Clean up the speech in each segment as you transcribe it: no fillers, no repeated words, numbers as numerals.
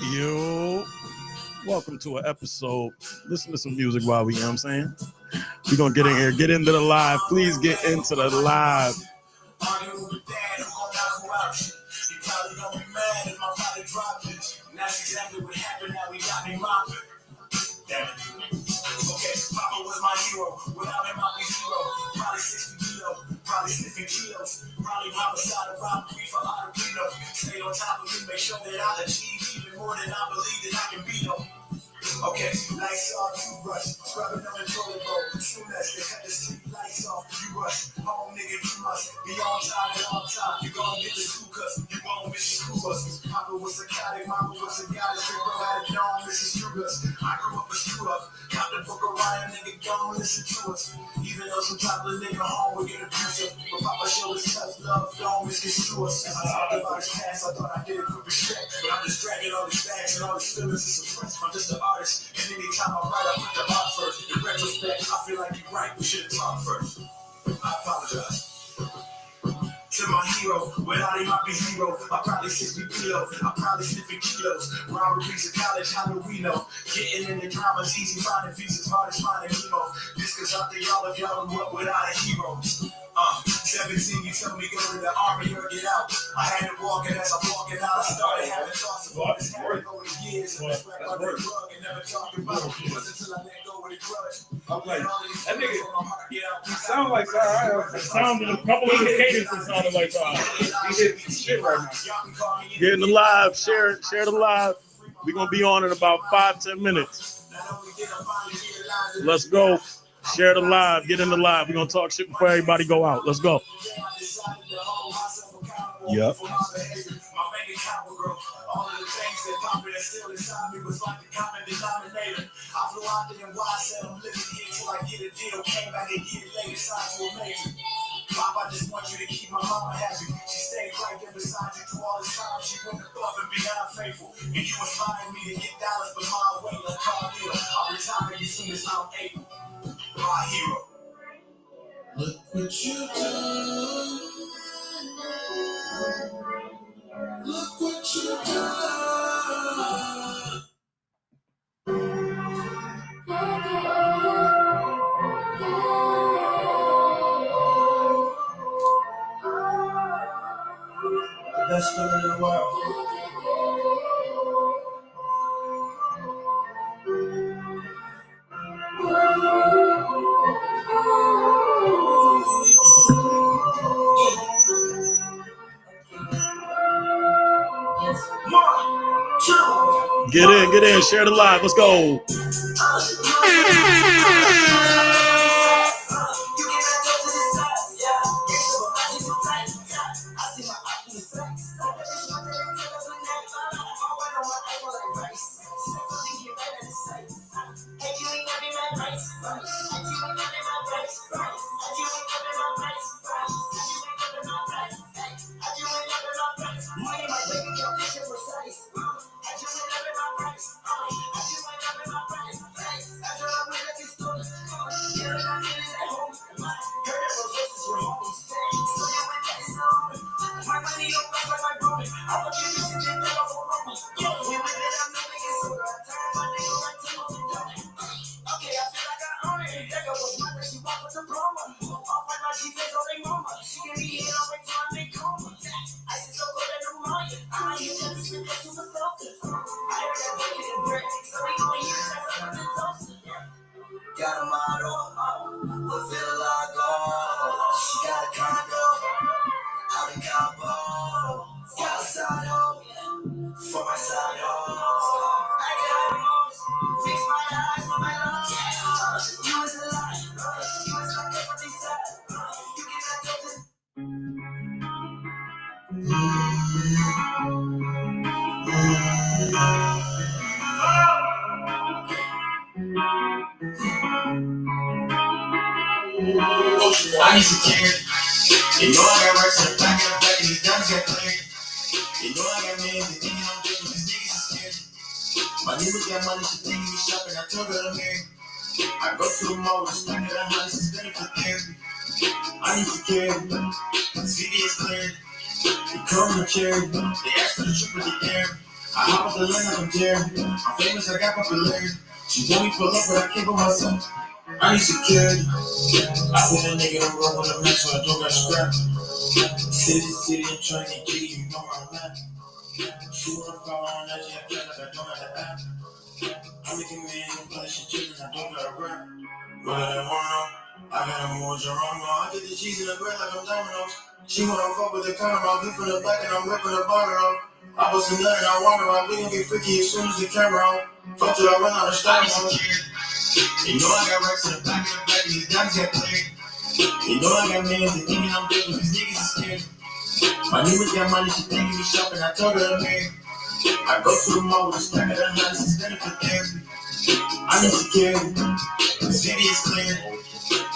Yo, welcome to an episode. Listen to some music while we, you know what I'm saying? We're going to get in here, get into the live. Please get into the live. That's exactly what happened. Now we got me mopping. Damn it. Okay, Papa was my hero. Without him, I'd be zero. Probably 60 kilos, probably sniffing kilos. Probably homicide and robbery for Arduino. Stay on top of me, make sure that I achieve even more than I believe that I can be though. Okay, nice toothbrush, scrubbing on the toilet bowl. Soon as they cut the street lights off, you rush. Home nigga, you must be on time and on time. You gon' get the school cuss, you gon' miss the school bus. Papa was psychotic, mama was a goddess. Big bro had a dome, Mrs. Struggles. I grew up a screw up. Got the book of Ryan, nigga, gon' listen to us. Even though some chocolate nigga home would get abusive. But Papa showed his tough love, don't misconstrue us. I talked about his past, I thought I did it with respect. But I'm just dragging all these facts and all these feelings and suppressed. I'm just an artist. And anytime I write, I put the art first. In retrospect, I feel like you're right. We should have talked first. I apologize. To my hero, without him I'd be zero. I'm probably 60 kilos, I'm probably sniffing kilos. Robberies at college, how do we know? Getting in the commas, easy finding visas, hard as finding chemo. This cause I think all of y'all grew up without a hero. 17, you told me go to the army or get out. I had to walk, and as I'm walking out, I started having thoughts of all this happening over the years. And that's like under the rug and never talking about it. Until I let go with a grudge. I'm like, that nigga, he sounds like It sounded a couple of cadence. It sounded like he did shit right now. Get in the live, share the live. We're gonna be on in about 5-10 minutes. Let's go. Share the live. Get in the live. We're gonna talk shit before everybody go out. Let's go. Yep. All of the things that pop that still inside me was like the common denominator. I flew out there and why I said I'm living here till I get a deal. Came back a year later, signed to a major. Pop, I just want you to keep my mama happy. She stayed right there beside you through all this time. She went above and beyond faithful. And you inspired me to get dollars, but my way like car deal. I'll retire as soon as I'm able. My hero. Look what you done. Look what you done. The best feeling in the world. Get in, share the live. Let's go. Got a model, what Villa go? She got a condo, out in Cabo. Got a side home, for my side home. I got remorse, fix my eyes for my lungs. You was a lie, you was like everything said. You cannot go to. I used to care. You know I got racks in the back and these diamonds got clear. You know I got names and thinking I'm different, these niggas is scared. My niggas got money, she taking me shopping, I told her I'm here. I go to the mall, just back to the house and spend it for therapy. I used to care. This video is clear. You come in the chair, they ask for the trip of the air. I hop up the lane like I'm Jerry. I'm famous, I got popularity. She let me pull up, but I can't go myself. I need security. I put a nigga to roll with a man, so I don't got scrap. City, I'm trying to get jiggy, you know where I'm at. She wanna follow on that, yeah, I feel like I don't have the app. I'm making millions in place, she chillin', I don't gotta rap. But I don't know, I got a more Geronimo. I get the cheese in the bread like I'm Domino's. She wanna fuck with the camera, I'm from the back and I'm ripping the bottle off. I bust a nut and I wonder why we gon' get freaky as soon as the camera on. Fuck till I run out of style. You know I got racks in the back and these diamonds got cleared. You know I got millions and thinking I'm different, these niggas are scared. My neighbors got money, she thinking me shopping, I told her I'm married. I go to the mall with a stack of the hundreds and spend it for therapy. I need security, the city is clear.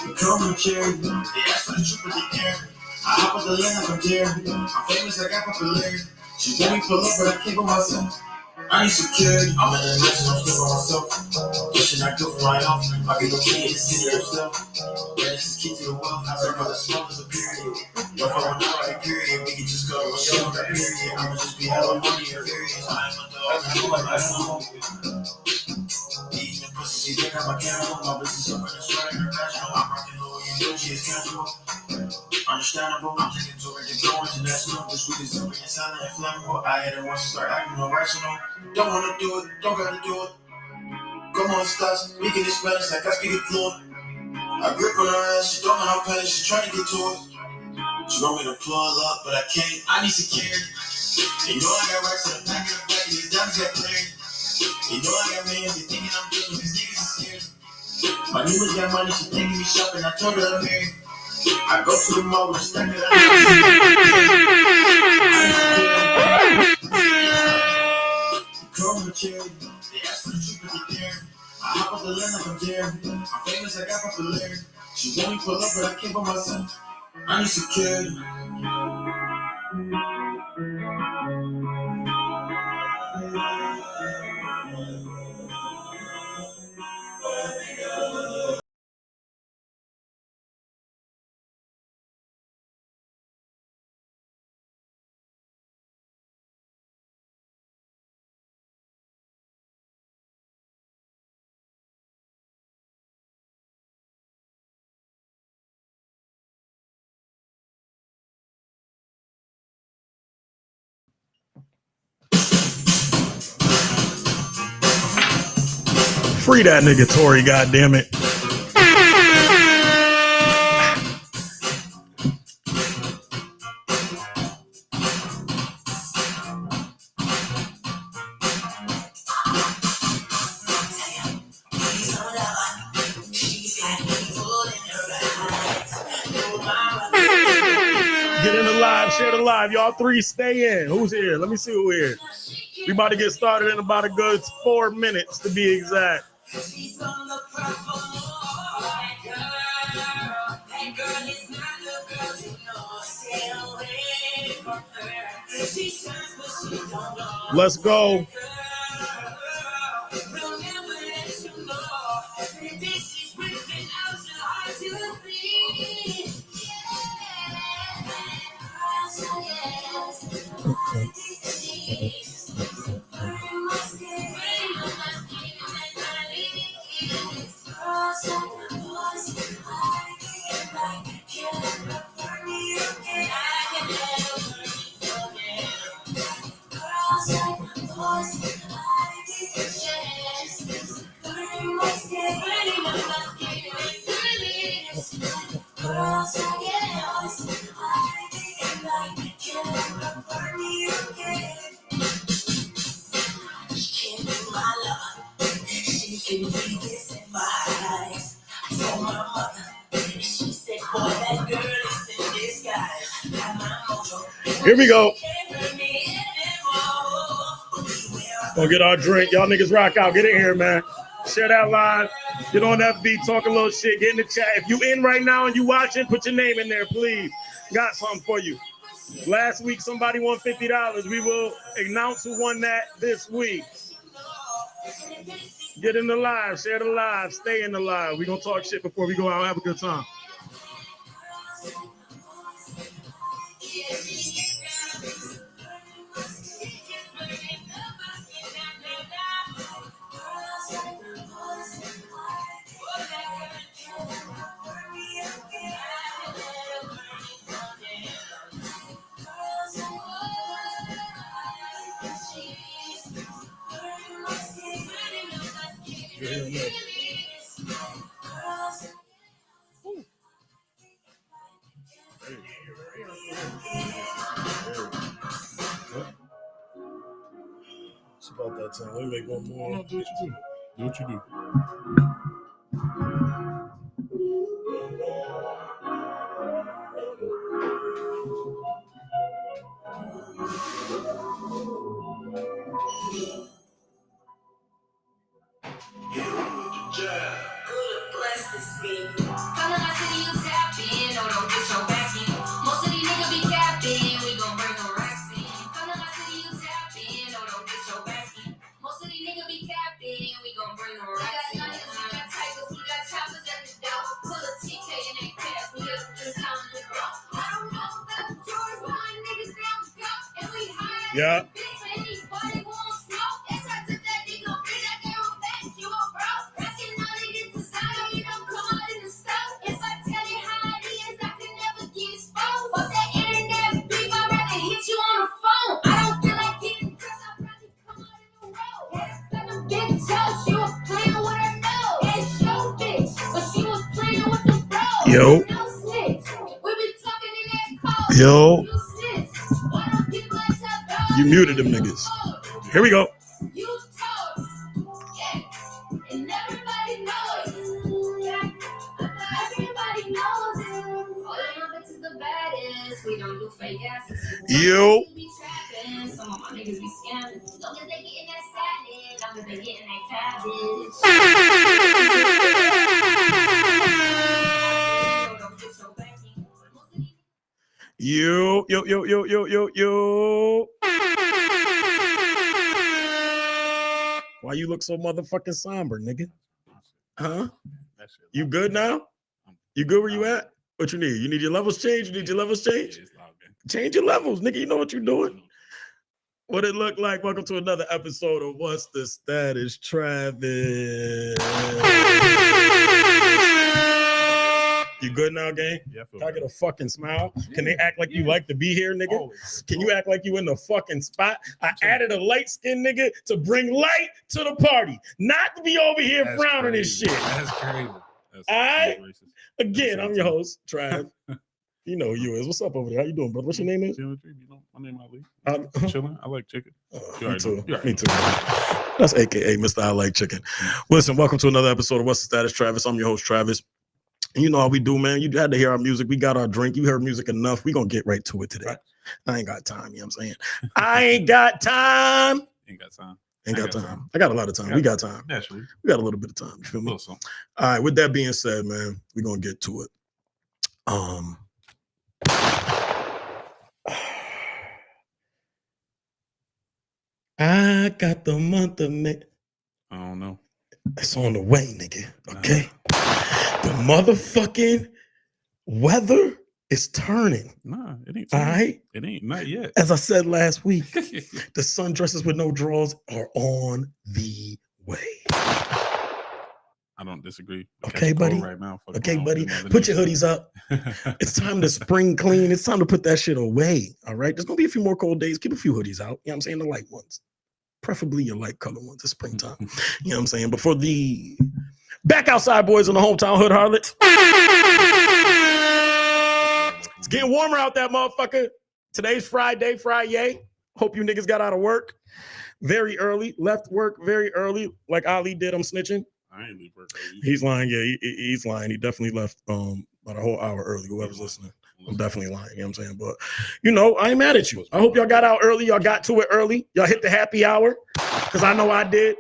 The come with cherry, they ask for the truth but they care. I hop with the lane like I'm Jerry. I'm famous, I got popularity. She let me pull up but I can't go myself. I need security, I'm in the next, I'm still by myself. Pushing I do for my health, I be looking in the city herself. Yeah, this is key to the wealth, I serve by the smoke as a period. Yo, for when I write a period, we can just go to a show that period. I'ma just be hella money in periods. I am a dog, I do like I know. Eating the pussy, she think I'm a cannibal. My business up in the sweat international. I'm rocking Louis and Gucci, it's casual. Understandable, I'm taking to it to go international. This week is super and silent and flammable. I hit it once to start acting irrational. Don't wanna do it, don't gotta do it. Come on, stars, speaking in Spanish like I speak it fluent. I grip on her ass, she don't know how petty, she trying to get to it. She want me to pull up, but I can't. I need security. You know I got racks in the back and these diamonds got cleared. You know I got millions, they thinking I'm different, these niggas are scared. My neighbors got money, she taking me shopping, I told her I'm married. I go to the mall with a stack of the come with cherry, they ask for the truth but they care. I hop up the land like I'm Jerry. I'm famous, I got popularity. She let me pull up, but I can't go myself. I need security. Free that nigga Tory, goddammit. Get in the live, share the live. Y'all three stay in. Who's here? Let me see who here. We about to get started in about a good 4 minutes to be exact. Let's go. Here we go. Gonna get our drink. Y'all niggas rock out. Get in here, man. Share that live. Get on that beat. Talk a little shit. Get in the chat. If you in right now and you watching, put your name in there, please. Got something for you. Last week, somebody won $50. We will announce who won that this week. Get in the live. Share the live. Stay in the live. We gonna talk shit before we go out and have a good time. It's about that time. Let me make one more. No, do what you do. Do what you do. Most of these niggas be capping, we gon' bring them racks in. Come to my city, you tap in, or don't get your back in. Most of these niggas be capping, we gon' bring them racks in. We got tigers, we got choppers at the door. Pull a TK and they pass me up this time to go. I don't know about George, but my niggas down to go. And we high Yeah. bitch for anybody want smoke. It's hard to that nigga, bitch, I can't roll back, you a bro. Cracking all of this designer, you don't come out in the stove. If I tell you how it is, I can never get exposed. Fuck that internet beef, I'd rather hit you on the phone. I don't feel like getting dressed, I'd rather come out in the road. Like a big toe, she was playing with her nose. It's your bitch, but she was playing with the bros. Yo. No snitch, we been talking in that call. Yo. You snitch, why don't people like that dog? You muted them niggas. Here we go. You told, yeah, and everybody knows. Yeah, everybody knows it. All I know is the baddest. We don't do fake asses. Yo. We be trapping. Some of my niggas be scamming. Long as they getting that salad, long as they getting that cabbage. Don't get your back in. Yo. Why you look so motherfucking somber, nigga? Huh? You good now? You good where you at? What you need? You need your levels changed? You need your levels changed? Change your levels, nigga. You know what you're doing. What it look like? Welcome to another episode of What's the Status, Travis. You good now, gang? Yeah, I feel Can I better. get a fucking smile? Can they act like you like to be here, nigga? Always. Can you act like you in the fucking spot? I added a light-skinned nigga to bring light to the party, not to be over here That's frowning crazy. and shit. That's crazy. That's Alright. racist. Again, I'm your host, Trav. You know who you is. What's up over there? How you doing, brother? What's your name is? Chilling, you know, my name Ali. Uh, Chilling. I like chicken. You me already too. know. You already Me know. too. That's AKA Mr. I Like Chicken. Listen, welcome to another episode of What's the Status, Travis. I'm your host, Travis. And you know how we do, man. You had to hear our music. We got our drink. You heard music enough. We're going to get right to it today. Right. I ain't got time, you know what I'm saying? I ain't got time. Ain't got time. Ain't got time. I got a lot of time. We got time. Naturally. We got a little bit of time. You feel me? Awesome. All right. With that being said, man, we're going to get to it. I got the month of May. I don't know. It's on the way, nigga. Okay. The motherfucking weather is turning. Nah, it ain't. All right. It ain't. Not yet. As I said last week, the sundresses with no drawers are on the way. I don't disagree. Okay, buddy. Right now, Okay, buddy. Put your hoodies up. It's time to spring clean. It's time to put that shit away. All right. There's gonna be a few more cold days. Keep a few hoodies out. You know what I'm saying? The light ones. Preferably your light color ones. It's springtime. You know what I'm saying? But for the back outside boys in the hometown hood harlots. It's getting warmer out that motherfucker. Today's Friday. Hope you niggas got out of work very early. Left work very early. Like Ali did. I'm snitching. I ain't leave work. He's lying. Yeah, he's lying. He definitely left about a whole hour early. Whoever's listening. I'm definitely lying. You know what I'm saying? But, you know, I ain't mad at you. I hope y'all got out early. Y'all got to it early. Y'all hit the happy hour. Because I know I did.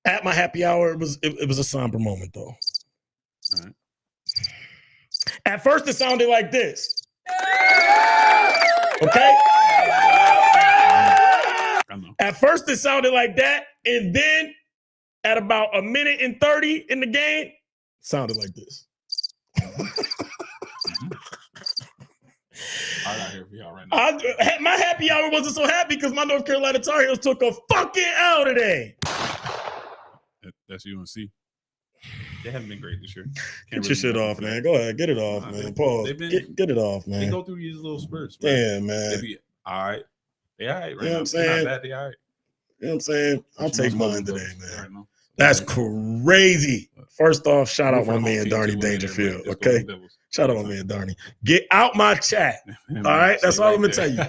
At my happy hour, it was a somber moment, though. All right. At first, it sounded like this. Okay? I know. At first, it sounded like that. And then, at about a minute and 30 in the game, it sounded like this. I got here for y'all right now. My happy hour wasn't so happy because my North Carolina Tar Heels took a fucking L today. That's UNC. They haven't been great this year. Get your shit off, man. Go ahead. Get it off, man. Pause. Get it off, man. They go through these little spurts. Damn, man. They be all right. They all right right You know now. what I'm saying? They're not bad. They all right. You know what I'm saying? I'll take mine today, Right man. now. That's crazy. First off, shout out my man Darnie Dangerfield. Okay, shout out my man Darnie. Get out my chat. All right, that's all I'm gonna tell you.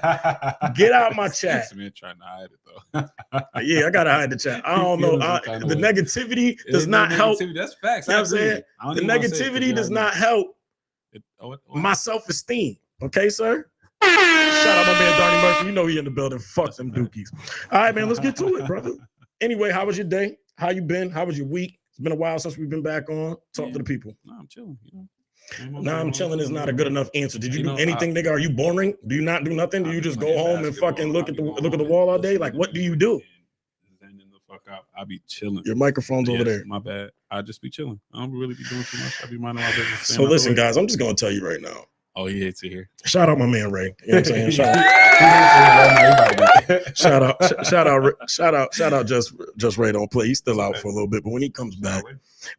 Get out my chat. This man trying to hide it though. Yeah, I gotta hide the chat. I don't know. The negativity does not help. That's facts. You know what I'm saying? The negativity does not help my self-esteem. Okay, sir? Shout out my man Darnie Murphy. You know he in the building. Fuck them dookies. All right, man, let's get to it, brother. Anyway, how was your day? How you been? How was your week? It's been a while since we've been back on. Talk to the people. No, I'm chilling. I'm chilling is not a good enough answer. Did you do anything, nigga? Are you boring? Do you not do nothing? Do you just go home and fucking look at the wall all day? Like, what do you do? I be chilling. Your microphone's over there. My bad. I just be chilling. I don't really be doing too much. I be minding my business. So listen, guys, I'm just gonna tell you right now. Oh, he hates it here. Shout out my man Ray. You know what I'm saying? Shout out just Ray don't play. He's still out for a little bit, but when he comes back,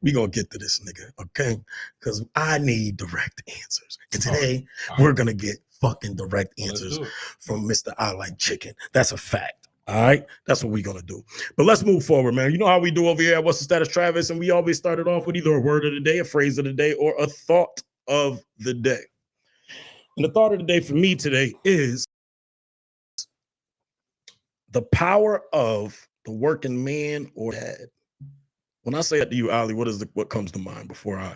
we gonna get to this nigga, okay? Because I need direct answers. And today we're gonna get fucking direct answers from Mr. I Like Chicken. That's a fact. All right, that's what we're gonna do. But let's move forward, man. You know how we do over here at What's the Status, Travis? And we always started off with either a word of the day, a phrase of the day, or a thought of the day. And the thought of the day for me today is the power of the working man or dad. When I say that to you, Ali, what comes to mind before I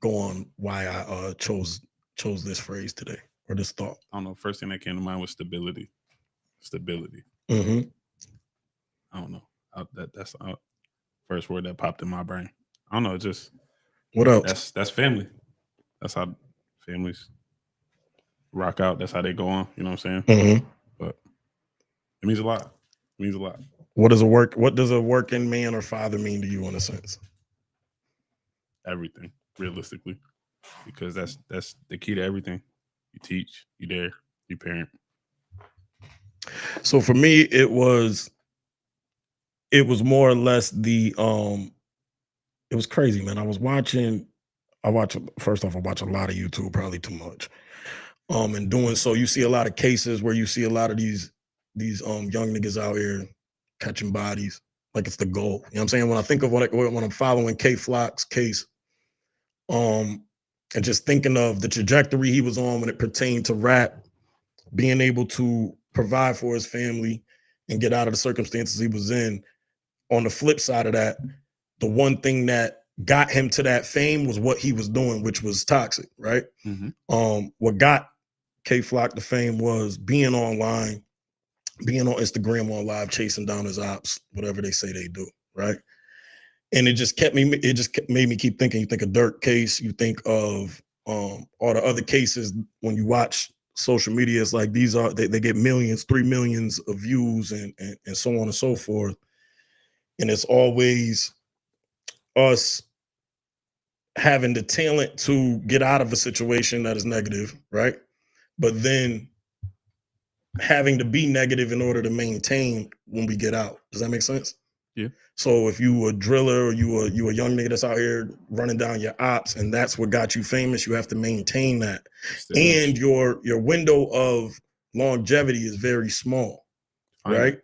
go on why I chose this phrase today or this thought? I don't know. First thing that came to mind was stability. Stability. Mm-hmm. I don't know. That's the first word that popped in my brain. I don't know. Just what else? That's family. That's how families rock out. That's how they go on. You know what I'm saying? Mm-hmm. But it means a lot. It means a lot. What does a working man or father mean to you in a sense? Everything, realistically, because that's the key to everything. You teach, you dare, you parent. So for me, it was more or less it was crazy, man. I watch a lot of YouTube, probably too much. And doing so, you see a lot of cases where you see a lot of these young niggas out here catching bodies like it's the goal. You know what I'm saying? When I think of when I'm following K Flock's case, and just thinking of the trajectory he was on when it pertained to rap, being able to provide for his family and get out of the circumstances he was in. On the flip side of that, the one thing that got him to that fame was what he was doing, which was toxic, right? Mm-hmm. What got K Flock the fame was being online, being on Instagram on live, chasing down his ops, whatever they say they do, right? And it just made me keep thinking. You think of Dirk case, you think of all the other cases when you watch social media, it's like they get millions, 3 million of views and so on and so forth. And it's always us having the talent to get out of a situation that is negative, right? But then having to be negative in order to maintain when we get out. Does that make sense? Yeah. So if you a driller or you a young nigga that's out here running down your ops and that's what got you famous, you have to maintain that. And your window of longevity is very small, right?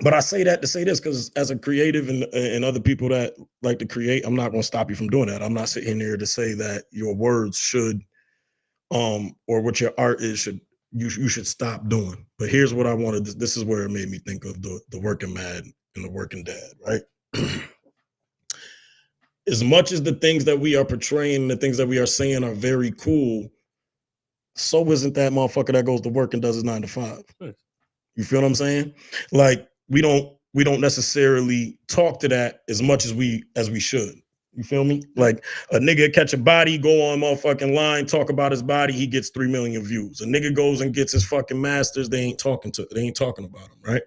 But I say that to say this because as a creative and other people that like to create, I'm not going to stop you from doing that. I'm not sitting here to say that your words should, or what your art is you should stop doing. But here's what I wanted. This is where it made me think of the working man and the working dad, right? As much as the things that we are portraying, the things that we are saying are very cool, so isn't that motherfucker that goes to work and does his 9 to 5. You feel what I'm saying? Like we don't necessarily talk to that as much as we should. You feel me? Like a nigga catch a body, go on motherfucking line, talk about his body, he gets 3 million views. A nigga goes and gets his fucking masters, they ain't talking about him, right?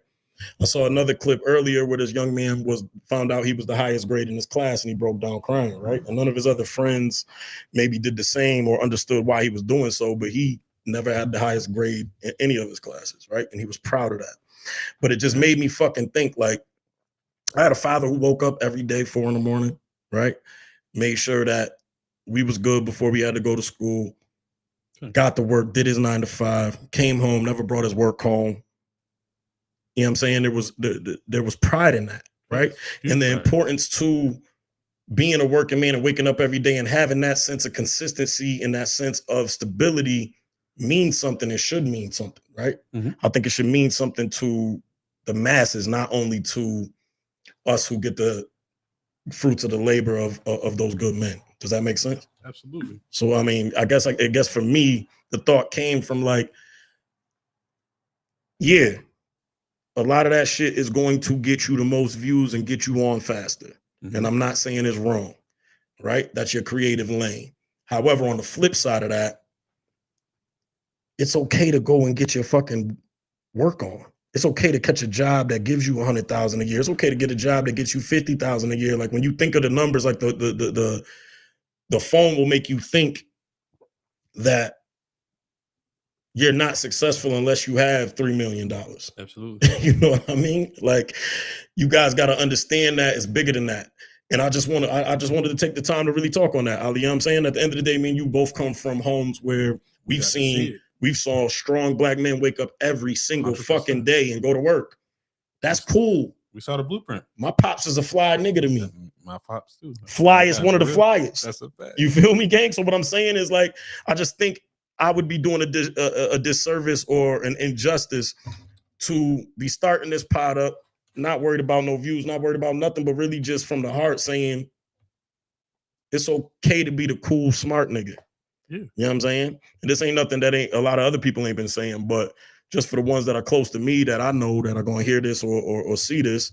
I saw another clip earlier where this young man found out he was the highest grade in his class and he broke down crying, right? And none of his other friends maybe did the same or understood why he was doing so, but he never had the highest grade in any of his classes, right? And he was proud of that. But it just made me fucking think, like, I had a father who woke up every day 4 a.m, right? Made sure that we was good before we had to go to school, got to work, did his 9 to 5, came home, never brought his work home. You know what I'm saying? There was pride in that, right? And the importance to being a working man and waking up every day and having that sense of consistency and that sense of stability means something. It should mean something, right? Mm-hmm. I think it should mean something to the masses, not only to us who get the fruits of the labor of those good men. Does that make sense? Absolutely. So, I mean, I guess for me, the thought came from like, yeah, a lot of that shit is going to get you the most views and get you on faster. Mm-hmm. And I'm not saying it's wrong, right? That's your creative lane. However, on the flip side of that, it's okay to go and get your fucking work on. It's okay to catch a job that gives you 100,000 a year. It's okay to get a job that gets you 50,000 a year. Like when you think of the numbers, like the phone will make you think that you're not successful unless you have $3 million. Absolutely. You know what I mean? Like you guys got to understand that it's bigger than that. And I just wanted to take the time to really talk on that, Ali. You know what I'm saying? At the end of the day, me and you both come from homes where we saw strong black men wake up every single 100%. Fucking day and go to work. That's cool. We saw the blueprint. My pops is a fly nigga to me. My pops too. Fly is one of the flyest. That's a fact. You feel me, gang? So what I'm saying is like, I just think I would be doing a disservice or an injustice to be starting this pod up, not worried about no views, not worried about nothing, but really just from the heart saying it's okay to be the cool, smart nigga. Yeah. You know what I'm saying? And this ain't nothing that ain't a lot of other people ain't been saying, but just for the ones that are close to me that I know that are going to hear this or see this,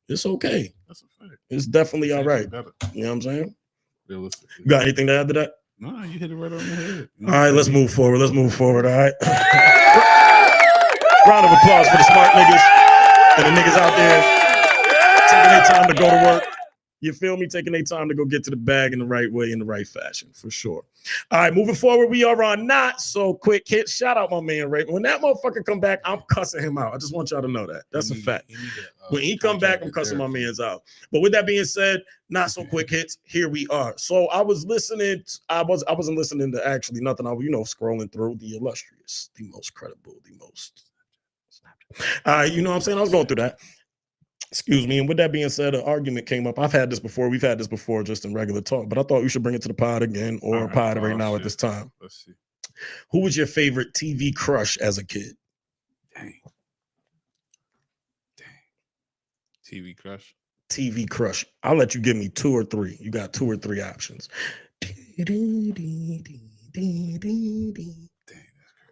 it's okay. That's a fact. It's definitely all right. You know what I'm saying? Realistically. You got anything to add to that? No, you hit it right on the head. All right, let's move forward. All right. Round of applause for the smart niggas and the niggas out there taking their time to go to work. You feel me? Taking their time to go get to the bag in the right way, in the right fashion, for sure. All right, moving forward, we are on Not So Quick Hits. Shout out my man, Ray. When that motherfucker come back, I'm cussing him out. I just want y'all to know that. That's a fact. When he come back, I'm cussing my mans out. But with that being said, Not So Quick Hits, here we are. So I was listening. I wasn't listening to actually nothing. I was, scrolling through the illustrious, the most credible, the most. You know what I'm saying? I was going through that. Excuse me. And with that being said, an argument came up. I've had this before. We've had this before just in regular talk, but I thought we should bring it to the pod again or a pod right now at this time. Let's see. Who was your favorite TV crush as a kid? Dang. TV crush. TV crush. I'll let you give me 2 or 3. You got 2 or 3 options. You know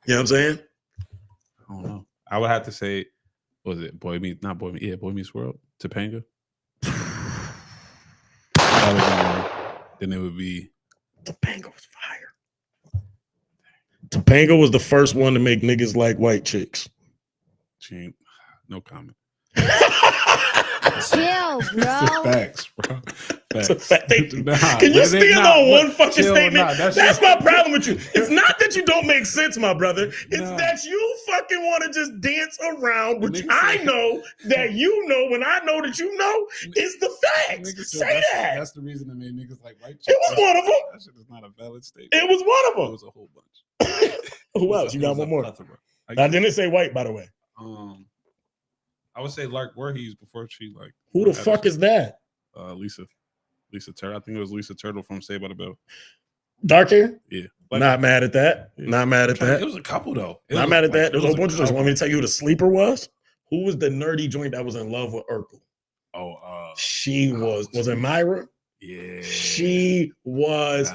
what I'm saying? I don't know. I would have to say, was it Boy Meets World? Topanga. Then it would be Topanga was fire. Topanga was the first one to make niggas like white chicks. No comment. Chill, bro. Facts, bro. That's a fact. Can you stand on one fucking statement? That's my problem with you. It's not that you don't make sense, my brother. It's that you fucking want to just dance around, which I know that you know when I know that you know is the fact. Say that. That's the reason I made niggas like white chicks. It was one of them. That shit is not a valid statement. It was one of them. It was a whole bunch. Who else? You got one more. I didn't say white, by the way. I would say Lark Voorhees before she like. Who the fuck is that? Lisa Turtle. I think it was Lisa Turtle from Saved by the Bell. Dark hair? Yeah. Not mad at that. Yeah. Not mad at that. It was a couple though. Not mad at that. There's a whole bunch of those. Want me to tell you who the sleeper was? Who was the nerdy joint that was in love with Urkel? She was it Myra? Yeah. She was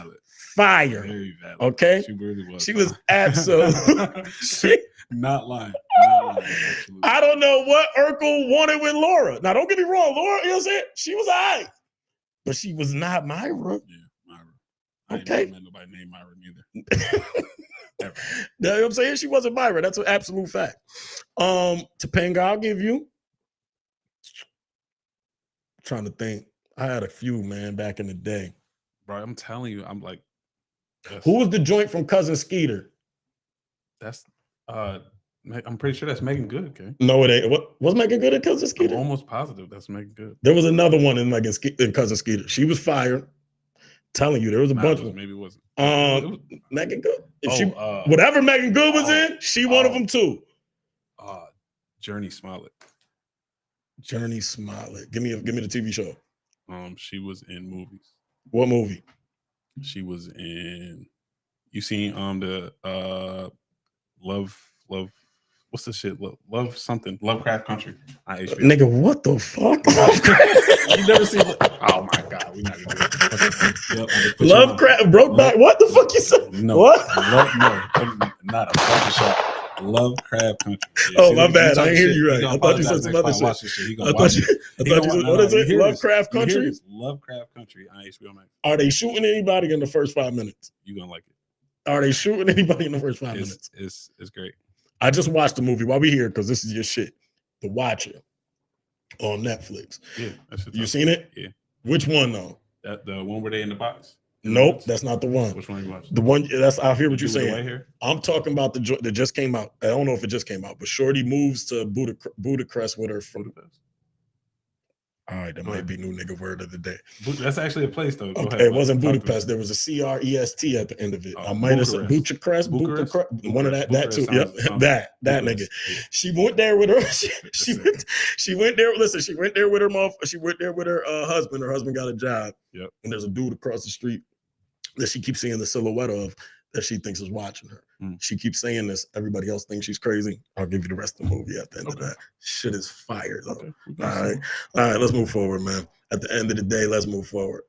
fire. Very valid. Okay. She really was. She was absolutely. Not lying. I don't know what Urkel wanted with Laura. Now, don't get me wrong. Laura, you know what I'm saying? She was all right. But she was not Myra. Yeah, Myra. Okay. I ain't met nobody named Myra neither. You know what I'm saying? She wasn't Myra. That's an absolute fact. Topanga, I'll give you. I'm trying to think. I had a few, man, back in the day. Bro, I'm telling you, I'm like. Who was the joint from Cousin Skeeter? That's I'm pretty sure that's Megan Good, okay? No, it ain't. What was Megan Good at Cousin Skeeter? I'm almost positive that's Megan Good. There was another one in Cousin Skeeter. She was fire. Telling you, there was a bunch of them. Maybe it wasn't. Megan Good. Whatever Megan Good was in, she one of them too. Journey Smollett. Journey Smollett. Give me the TV show. She was in movies. What movie? She was in. You seen the Love. What's the shit? Love something. Lovecraft Country on HBO. Nigga, what the fuck? You never seen? Oh my god, we not gonna do it. Yep, Lovecraft broke back. What the fuck you said? No, What? No, not a fucking shot. Lovecraft Country. Yeah, oh, my bad. I didn't hear you right. I thought you said some other shit. I thought you said, what is it? Lovecraft Country? Lovecraft Country on HBO Max. Are they shooting anybody in the first 5 minutes? You gonna like it. Are they shooting anybody in the first 5 minutes? It's great. I just watched the movie while we here because this is your shit. The Watcher on Netflix. Yeah, you seen it? Yeah. Which one though? The one where they in the box. Nope, that's not the one. Which one you watched? The one that's I hear what you're saying. Here? I'm talking about the that just came out. I don't know if it just came out, but Shorty moves to Budapest with her. Budapest. All right, that might be new nigga word of the day. That's actually a place though. Go ahead, it wasn't Budapest. There was a CREST at the end of it. I might have said Bucharest. One of that too. Yep, that nigga. Yeah. She went there with her. She went there. Listen, she went there with her mom. She went there with her husband. Her husband got a job. Yep. And there's a dude across the street that she keeps seeing the silhouette of that she thinks is watching her. She keeps saying this. Everybody else thinks she's crazy. I'll give you the rest of the movie at the end of that. Shit is fire though. Okay. All right, let's move forward, man. At the end of the day, let's move forward.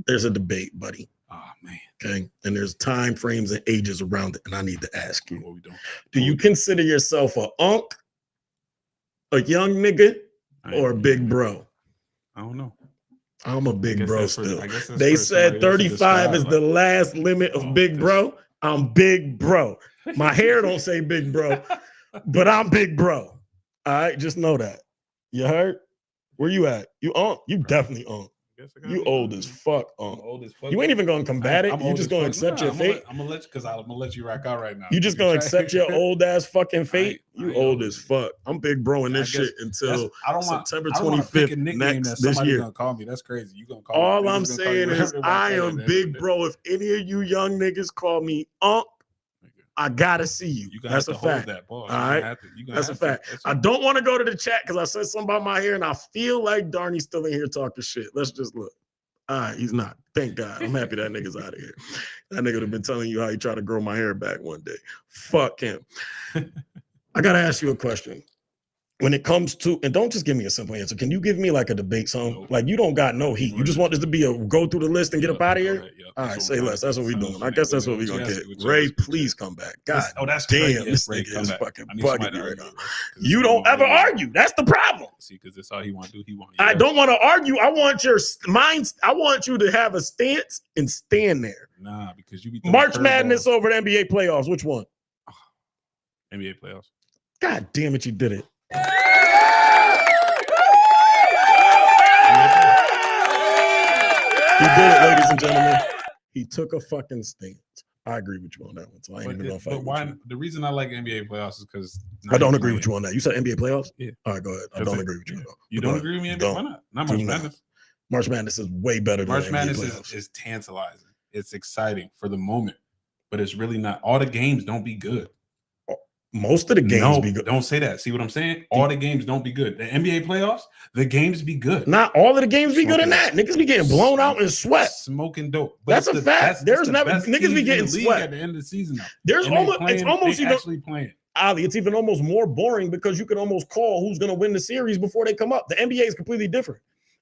There's a debate, buddy. Oh man. Okay. And there's time frames and ages around it. And I need to ask you, do you consider yourself a unk, a young nigga, or a big bro? I don't know. I'm a big bro still. They said 35 is the last limit of big bro. I'm big bro. My hair don't say big bro, but I'm big bro. All right, just know that. You heard? Where you at? You unk? You definitely unk. You old as fuck, unk. Old as fuck. You ain't even gonna combat it. You just gonna accept your fate. I'm gonna let you, because I'm gonna let you rock out right now. You just gonna accept your old ass fucking fate. You old as fuck. I'm big bro in this shit until September 25th next this year. Gonna call me. That's crazy. You gonna call all me. I'm saying is I am big bro. If any of you young niggas call me unk, I gotta see you. That's a fact. All right, that's a fact. I don't want to go to the chat because I said something about my hair, and I feel like Darnie's still in here talking shit. Let's just look. All right, he's not. Thank God. I'm happy that nigga's out of here. That nigga would have been telling you how he tried to grow my hair back one day. Fuck him. I gotta ask you a question. When it comes to, and don't just give me a simple answer. Can you give me like a debate song? Nope. Like you don't got no heat. You just want this to be a go through the list and get up out of here? All right, say less. That's what we're doing. I guess that's what we're going to get. Ray, please come back. God that's damn, this nigga is fucking bugging me right now. You don't ever argue. That's the problem. See, because that's all he want to do. He want. I don't want to argue. I want your mind. I want you to have a stance and stand there. Nah, because you be March Madness over the NBA playoffs. Which one? NBA playoffs. God damn it, you did it. He did it, ladies and gentlemen. He took a fucking stance. I agree with you on that one. So I ain't even gonna fight. But why? The reason I like NBA playoffs is because I don't agree with you on that. You said NBA playoffs? Yeah. All right, go ahead. I don't agree with you. You don't agree with me? Why not? Not March Madness. March Madness is way better than March Madness is tantalizing. It's exciting for the moment, but it's really not. All the games don't be good. Most of the games be good. Don't say that. See what I'm saying? All the games don't be good. The NBA playoffs, the games be good. Not all of the games be good in that. Niggas be getting blown out in sweat. Smoking dope. But that's a fact. There's never niggas be getting sweat at the end of the season. Now. There's almost playing, it's almost even actually playing. Ali, it's even almost more boring because you can almost call who's gonna win the series before they come up. The NBA is completely different.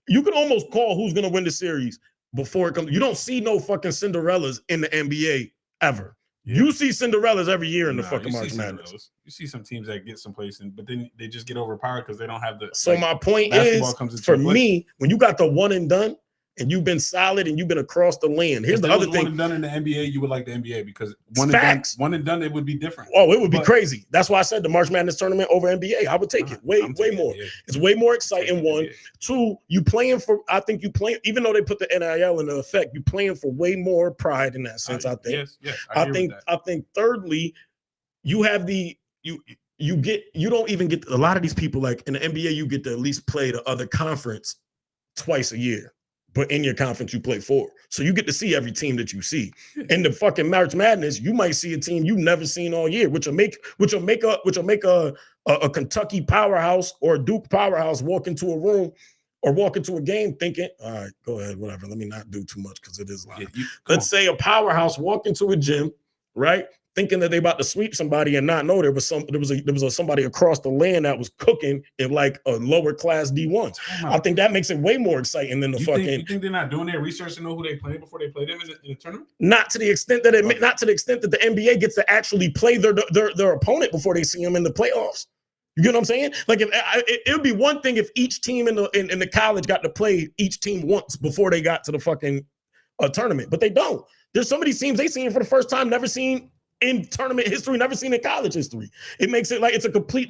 You can almost call who's gonna win the series before it comes. You don't see no fucking Cinderellas in the NBA ever. Yeah. You see Cinderellas every year in the fucking March Madness. You see some teams that get someplace, but then they just get overpowered because they don't have the. So my point is, for me, when you got the one and done, and you've been solid and you've been across the land. Here's the other thing. One and done in the NBA, you would like the NBA because one and done, it would be different. Oh, it would be crazy. That's why I said the March Madness tournament over NBA. I would take it way more. It's way more exciting. One, two, you playing for. I think you playing, even though they put the NIL into effect, you playing for way more pride in that sense. I think. Yes. I think. Thirdly, you have the you don't even get a lot of these people like in the NBA. You get to at least play the other conference twice a year. But in your conference, you play for. So you get to see every team that you see. In the fucking March Madness, you might see a team you've never seen all year, which will make a a Kentucky powerhouse or a Duke powerhouse walk into a room or walk into a game thinking, all right, go ahead, whatever. Let me not do too much because it is live. Let's say a powerhouse walk into a gym, right? Thinking that they about to sweep somebody and not know there was somebody across the land that was cooking in like a lower class D1. I think that makes it way more exciting than the fucking. You think they're not doing their research to know who they play before they play them in the tournament? Not to the extent that not to the extent that the NBA gets to actually play their opponent before they see them in the playoffs. You get what I'm saying? Like it would be one thing if each team in the college got to play each team once before they got to the fucking tournament, but they don't. There's some of these teams they seen for the first time, never seen in tournament history, never seen in college history. It makes it like it's a complete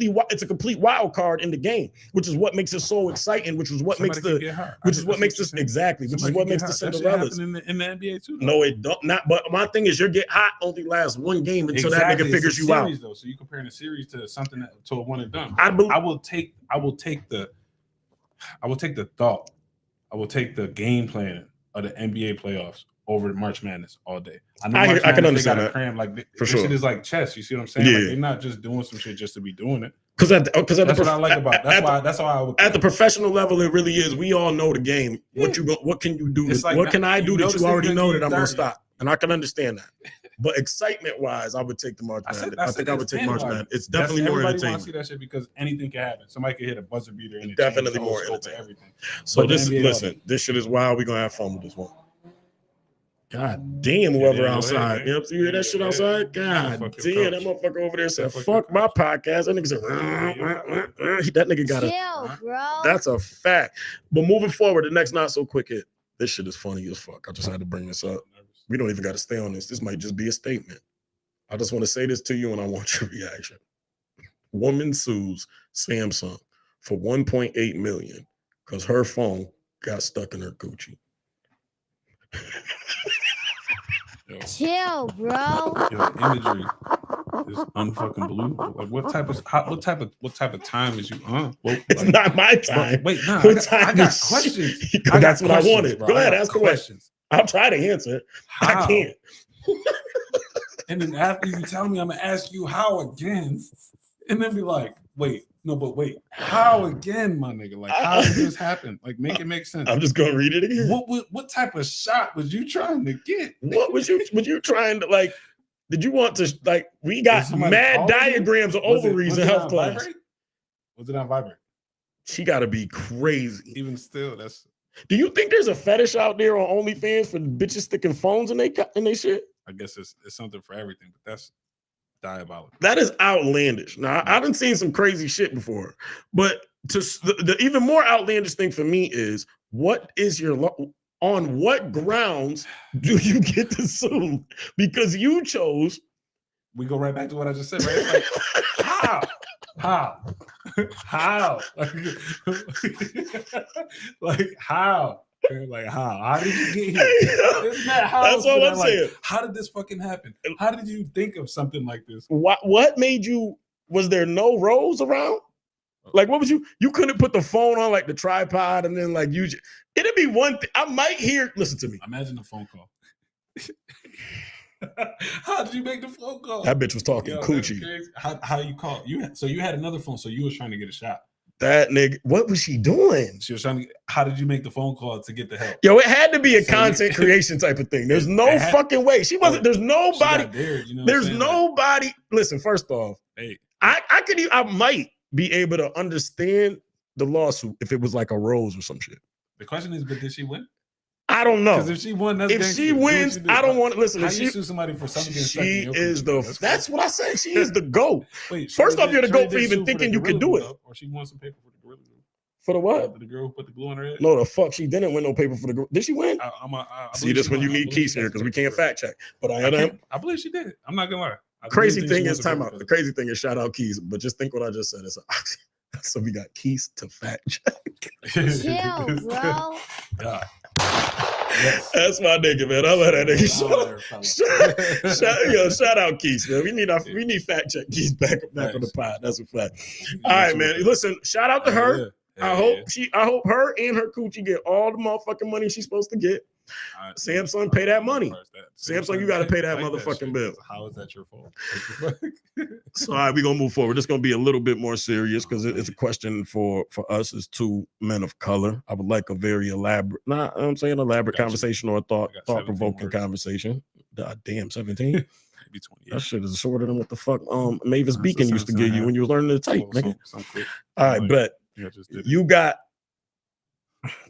wild card in the game, which is what makes it so exciting. Which is what makes the Cinderellas in the NBA too. Though. No, it don't not. But my thing is, your get hot only lasts one game until that nigga figures you out. Though, so you comparing a series to something to a one and done. I will take the thought. I will take the game plan of the NBA playoffs over March Madness all day. I can understand that. Cram, like for sure. Shit is like chess. You see what I'm saying? Yeah. Like, they're not just doing some shit just to be doing it. Because that's what I like about. That's why I would. At the professional level, it really is. We all know the game. Yeah. What can you do? Like, what can I do that you already know that I'm gonna stop? And I can understand that. But excitement wise, I would take the March Madness. I think I would take March Madness. It's definitely more entertaining. Everybody wants to see that shit because anything can happen. Somebody could hit a buzzer beater. And definitely more entertaining. Everything. So this shit is wild. We're gonna have fun with this one. God damn, whoever outside. You hear that shit outside? God damn, that motherfucker over there said, fuck my podcast. That nigga said, that nigga got chill, bro. That's a fact. But moving forward, the next not so quick hit. This shit is funny as fuck. I just had to bring this up. We don't even got to stay on this. This might just be a statement. I just want to say this to you and I want your reaction. Woman sues Samsung for $1.8 million because her phone got stuck in her Gucci. Chill, bro. Your imagery is unfucking believable. Like what type of time is you on? It's not my time. Wait, no, I got questions. That's what I wanted. Bro. Go ahead, ask the questions. I'll try to answer. How? I can't. And then after you tell me, I'm gonna ask you how again, and then be like, wait, how again, my nigga? Like, how did this happen? Like, make it make sense. I'm just gonna read it again. What type of shot was you trying to get? What was you trying to like? Did you want to like? We got mad diagrams of ovaries in health class. Vibrate? Was it on vibrate? She got to be crazy. Even still, that's. Do you think there's a fetish out there on OnlyFans for bitches sticking phones in they shit? I guess it's something for everything, but that's diabolical. That is outlandish. Now, I done seen some crazy shit before, but the even more outlandish thing for me is on what grounds do you get to sue? Because you chose. We go right back to what I just said, right? It's like, how? Like how? Like how did you get here? Isn't that how? That's what I'm saying. How did this fucking happen? How did you think of something like this? What made you? Was there no rows around? Like what was you couldn't put the phone on like the tripod and then like use it. It'd be one thing. I might hear. Listen to me. Imagine the phone call. How did you make the phone call? That bitch was talking coochie. How you call? You had another phone, so you was trying to get a shot. That nigga, what was she doing? She was trying to. How did you make the phone call to get the help? Yo, it had to be a content creation type of thing. There's no fucking way. She wasn't. There's nobody. There's nobody. Listen, first off, hey, I might be able to understand the lawsuit if it was like a rose or some shit. The question is, but did she win? I don't know. Because if she won, that's if she wins, I don't want to listen. How you sue somebody for something? She is that's what I said. She is the GOAT. Wait, first off, you're the GOAT for even thinking you could do it. Or she won some paper for the gorilla. For the what? The girl who put the glue on her head. No, the fuck, she didn't win no paper for the girl. Did she win? See, this when you need Keith here because we can't fact check. But I believe she did. I'm not gonna lie. Crazy thing is, time out. The crazy thing is, shout out Keys. But just think what I just said. So we got Keys to fact check. Chill, bro. Yeah. Yes. That's my nigga, man. I love that nigga. Shout out Keith, man. We need fact check Keith back on the pod. That's a fact. All right, man. Listen, shout out to her. I hope her and her coochie get all the motherfucking money she's supposed to get. Samsung, pay that money. Samsung, you got to pay that motherfucking bill. How is that your fault? So, all right, we're going to move forward. It's going to be a little bit more serious because it's a question for us as two men of color. I would like a very elaborate, conversation or a thought-provoking conversation. God damn, 17? Maybe 28. That shit is shorter than what the fuck Mavis Beacon used to give you when you was learning to type, nigga. All right, but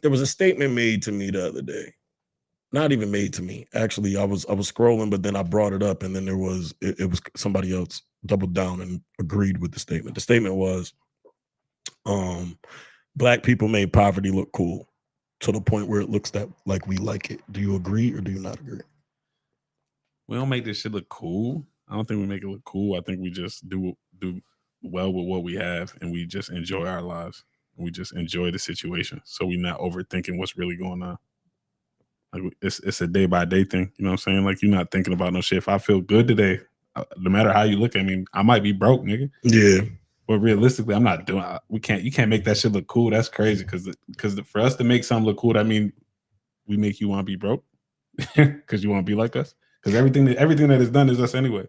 there was a statement made to me the other day. Not even made to me. Actually, I was scrolling, but then I brought it up, and then it was somebody else doubled down and agreed with the statement. The statement was, black people made poverty look cool to the point where it looks like we like it. Do you agree or do you not agree? We don't make this shit look cool. I don't think we make it look cool. I think we just do well with what we have, and we just enjoy our lives. We just enjoy the situation, so we're not overthinking what's really going on. Like it's a day by day thing, you know what I'm saying? Like you're not thinking about no shit. If I feel good today, no matter how you look at me, I might be broke, nigga. Yeah. But realistically, I'm not doing. You can't make that shit look cool. That's crazy because for us to make something look cool, I mean, we make you want to be broke because you want to be like us. Because everything that is done is us anyway.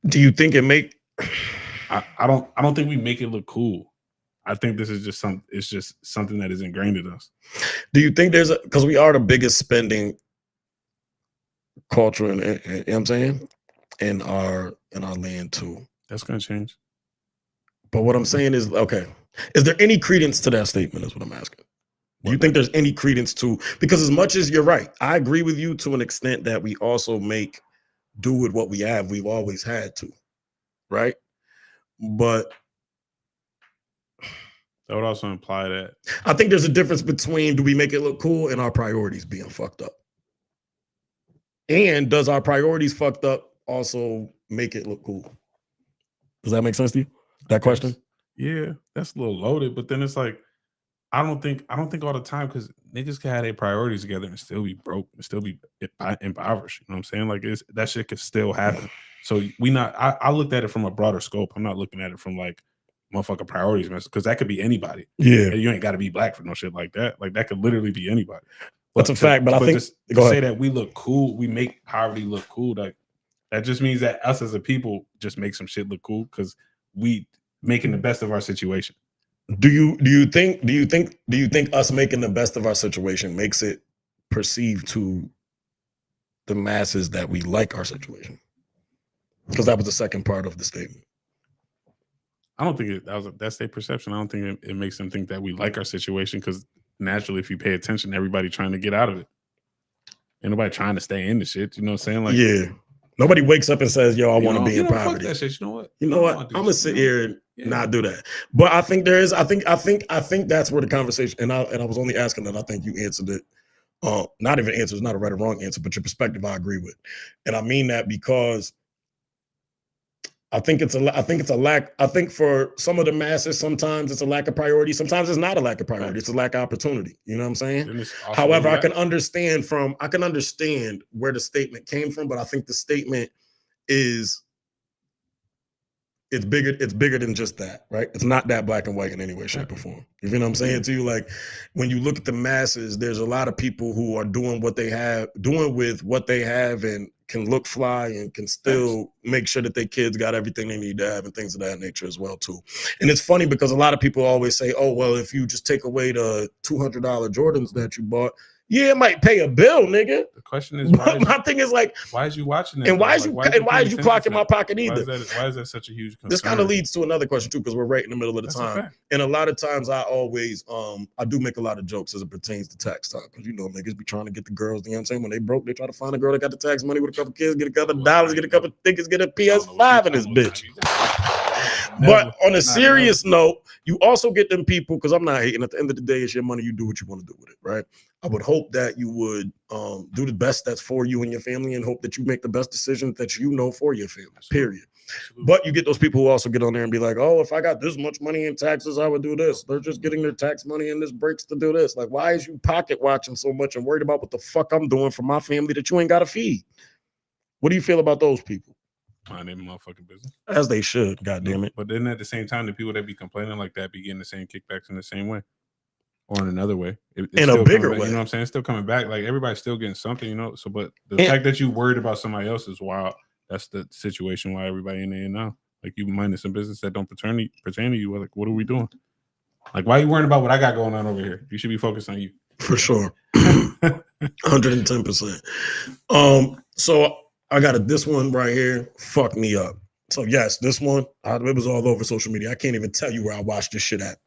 Do you think it make? I don't think we make it look cool. I think this is just it's just something that is ingrained in us. Do you think because we are the biggest spending culture, you know what I'm saying, in our land too? That's gonna change. But what I'm saying is, okay, is there any credence to that statement? Is what I'm asking. Do you think there's any credence to? Because as much as you're right, I agree with you to an extent that we also do with what we have. We've always had to, right? But that would also imply that I think there's a difference between do we make it look cool and our priorities being fucked up. And does our priorities fucked up also make it look cool? Does that make sense to you? That question? Yeah, that's a little loaded, but then it's like I don't think all the time because niggas can have their priorities together and still be broke and still be impoverished. You know what I'm saying? Like that shit could still happen. So I looked at it from a broader scope. I'm not looking at it from like motherfucking priorities, man, because that could be anybody. Yeah, you ain't got to be black for no shit like that. Like that could literally be anybody. That's a fact. But I think to say that we look cool, we make poverty look cool. Like that just means that us as a people just make some shit look cool because we making the best of our situation. Do you think us making the best of our situation makes it perceived to the masses that we like our situation? Because that was the second part of the statement. I don't think that's their perception. I don't think it makes them think that we like our situation because naturally, if you pay attention, everybody trying to get out of it. Ain't nobody trying to stay in the shit. You know what I'm saying? Like, yeah. Nobody wakes up and says, "Yo, I want to be in poverty." Fuck that shit. You know what? You know what? I'm gonna sit here and not do that. But I think there is. I think that's where the conversation. And I was only asking that. I think you answered it. Not even answer. It's not a right or wrong answer, but your perspective I agree with, and I mean that because I think it's a lack. I think for some of the masses, sometimes it's a lack of priority. Sometimes it's not a lack of priority. It's a lack of opportunity. You know what I'm saying? However, I can understand where the statement came from, but I think the statement is it's bigger than just that, right? It's not that black and white in any way, shape, or form. You know what I'm saying to you? Like when you look at the masses, there's a lot of people who are doing with what they have and can look fly and can still make sure that their kids got everything they need to have and things of that nature as well too. And it's funny because a lot of people always say, oh, well, if you just take away the $200 Jordans that you bought, yeah, it might pay a bill, nigga. The question is, my thing is like, why is you watching that? And why is you clocking my pocket either? Why is that such a huge concern? This kind of leads to another question too, because we're right in the middle of the time. And a lot of times I always I do make a lot of jokes as it pertains to tax time. Because you know niggas be trying to get the girls, you know what I'm saying? When they broke, they try to find a girl that got the tax money with a couple kids, get a couple dollars, get a couple tickets, get a PS5 in this bitch. But on a serious note, you also get them people, because I'm not hating. At the end of the day, it's your money. You do what you want to do with it, right? I would hope that you would do the best that's for you and your family and hope that you make the best decisions that you know for your family, period. Absolutely. But you get those people who also get on there and be like, oh, if I got this much money in taxes, I would do this. They're just getting their tax money and this breaks to do this. Like, why is you pocket watching so much and worried about what the fuck I'm doing for my family that you ain't got to feed? What do you feel about those people? Mind their motherfucking business. As they should, goddamn it. But then at the same time, the people that be complaining like that be getting the same kickbacks in the same way. or in another way. It's In a still bigger coming back, way. you know what I'm saying? It's still coming back. Like everybody's still getting something, you know. So, but the And- fact that you worried about somebody else is wild. That's the situation why everybody in there now. Like you minding some business that don't pertain to you. Like, what are we doing? Like, why are you worrying about what I got going on over here? You should be focused on you. For sure. 110%. So I got this one right here. Fuck me up. So yes, this one, it was all over social media. I can't even tell you where I watched this shit at.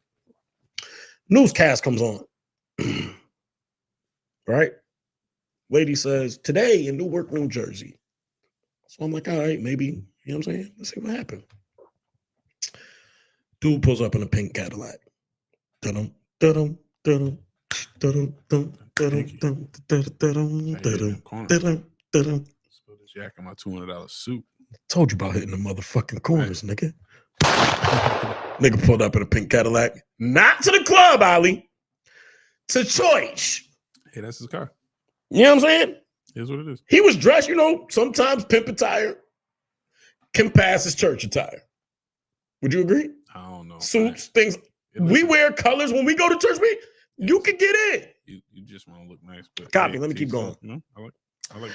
Newscast comes on. Right? Lady says, today in Newark, New Jersey. So I'm like, all right, maybe, you know what I'm saying? Let's see what happened. Dude pulls up in a pink Cadillac. Dun-dum, dun-dum, dun-dum, dun-dum, dun-dum, dun-dum, dun-dum, dun-dum, dun-dum, dun-dum. Spill this yak on my $200 suit. Told you about hitting the motherfucking corners, nigga. Nigga pulled up in a pink Cadillac. Not to the club, Ali. To church. Hey, that's his car. You know what I'm saying? Here's what it is. He was dressed, you know, sometimes pimp attire can pass as church attire. Would you agree? I don't know. Suits, things. Listen, We wear colors when we go to church. You can get in. You just want to look nice. But Copy. Let me keep going. You know, I like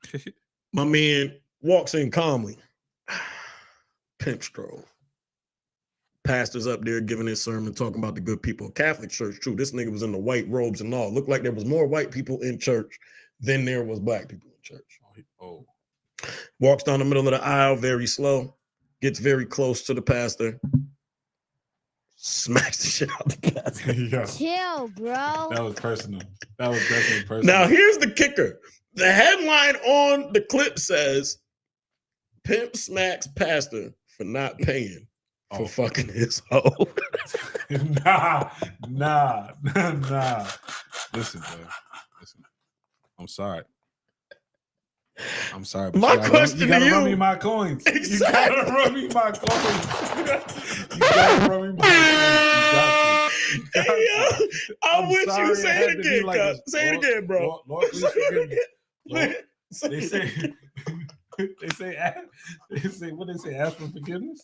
chicken. My man walks in calmly. Pimp stroll. Pastor's up there giving his sermon, talking about the good people. Catholic church, true. This nigga was in the white robes and all. Looked like there was more white people in church than there was black people in church. Oh. Walks down the middle of the aisle very slow. Gets very close to the pastor. Smacks the shit out the pastor. Yeah. Chill, bro. That was personal. That was definitely personal. Now, here's the kicker. The headline on the clip says, Pimp smacks pastor for not paying for fucking his hoe. Nah. Listen, bro. Listen. I'm sorry. But My question you gotta to run you- me my coins. Exactly. You gotta run me my coins. You gotta run me my coins. You got to. Hey, yo, I'm with sorry you. it Say had it to be again, like cuz. this. Say it again, bro. Lord, please forgive me. Lord, Say they it. say what they say, ask for forgiveness.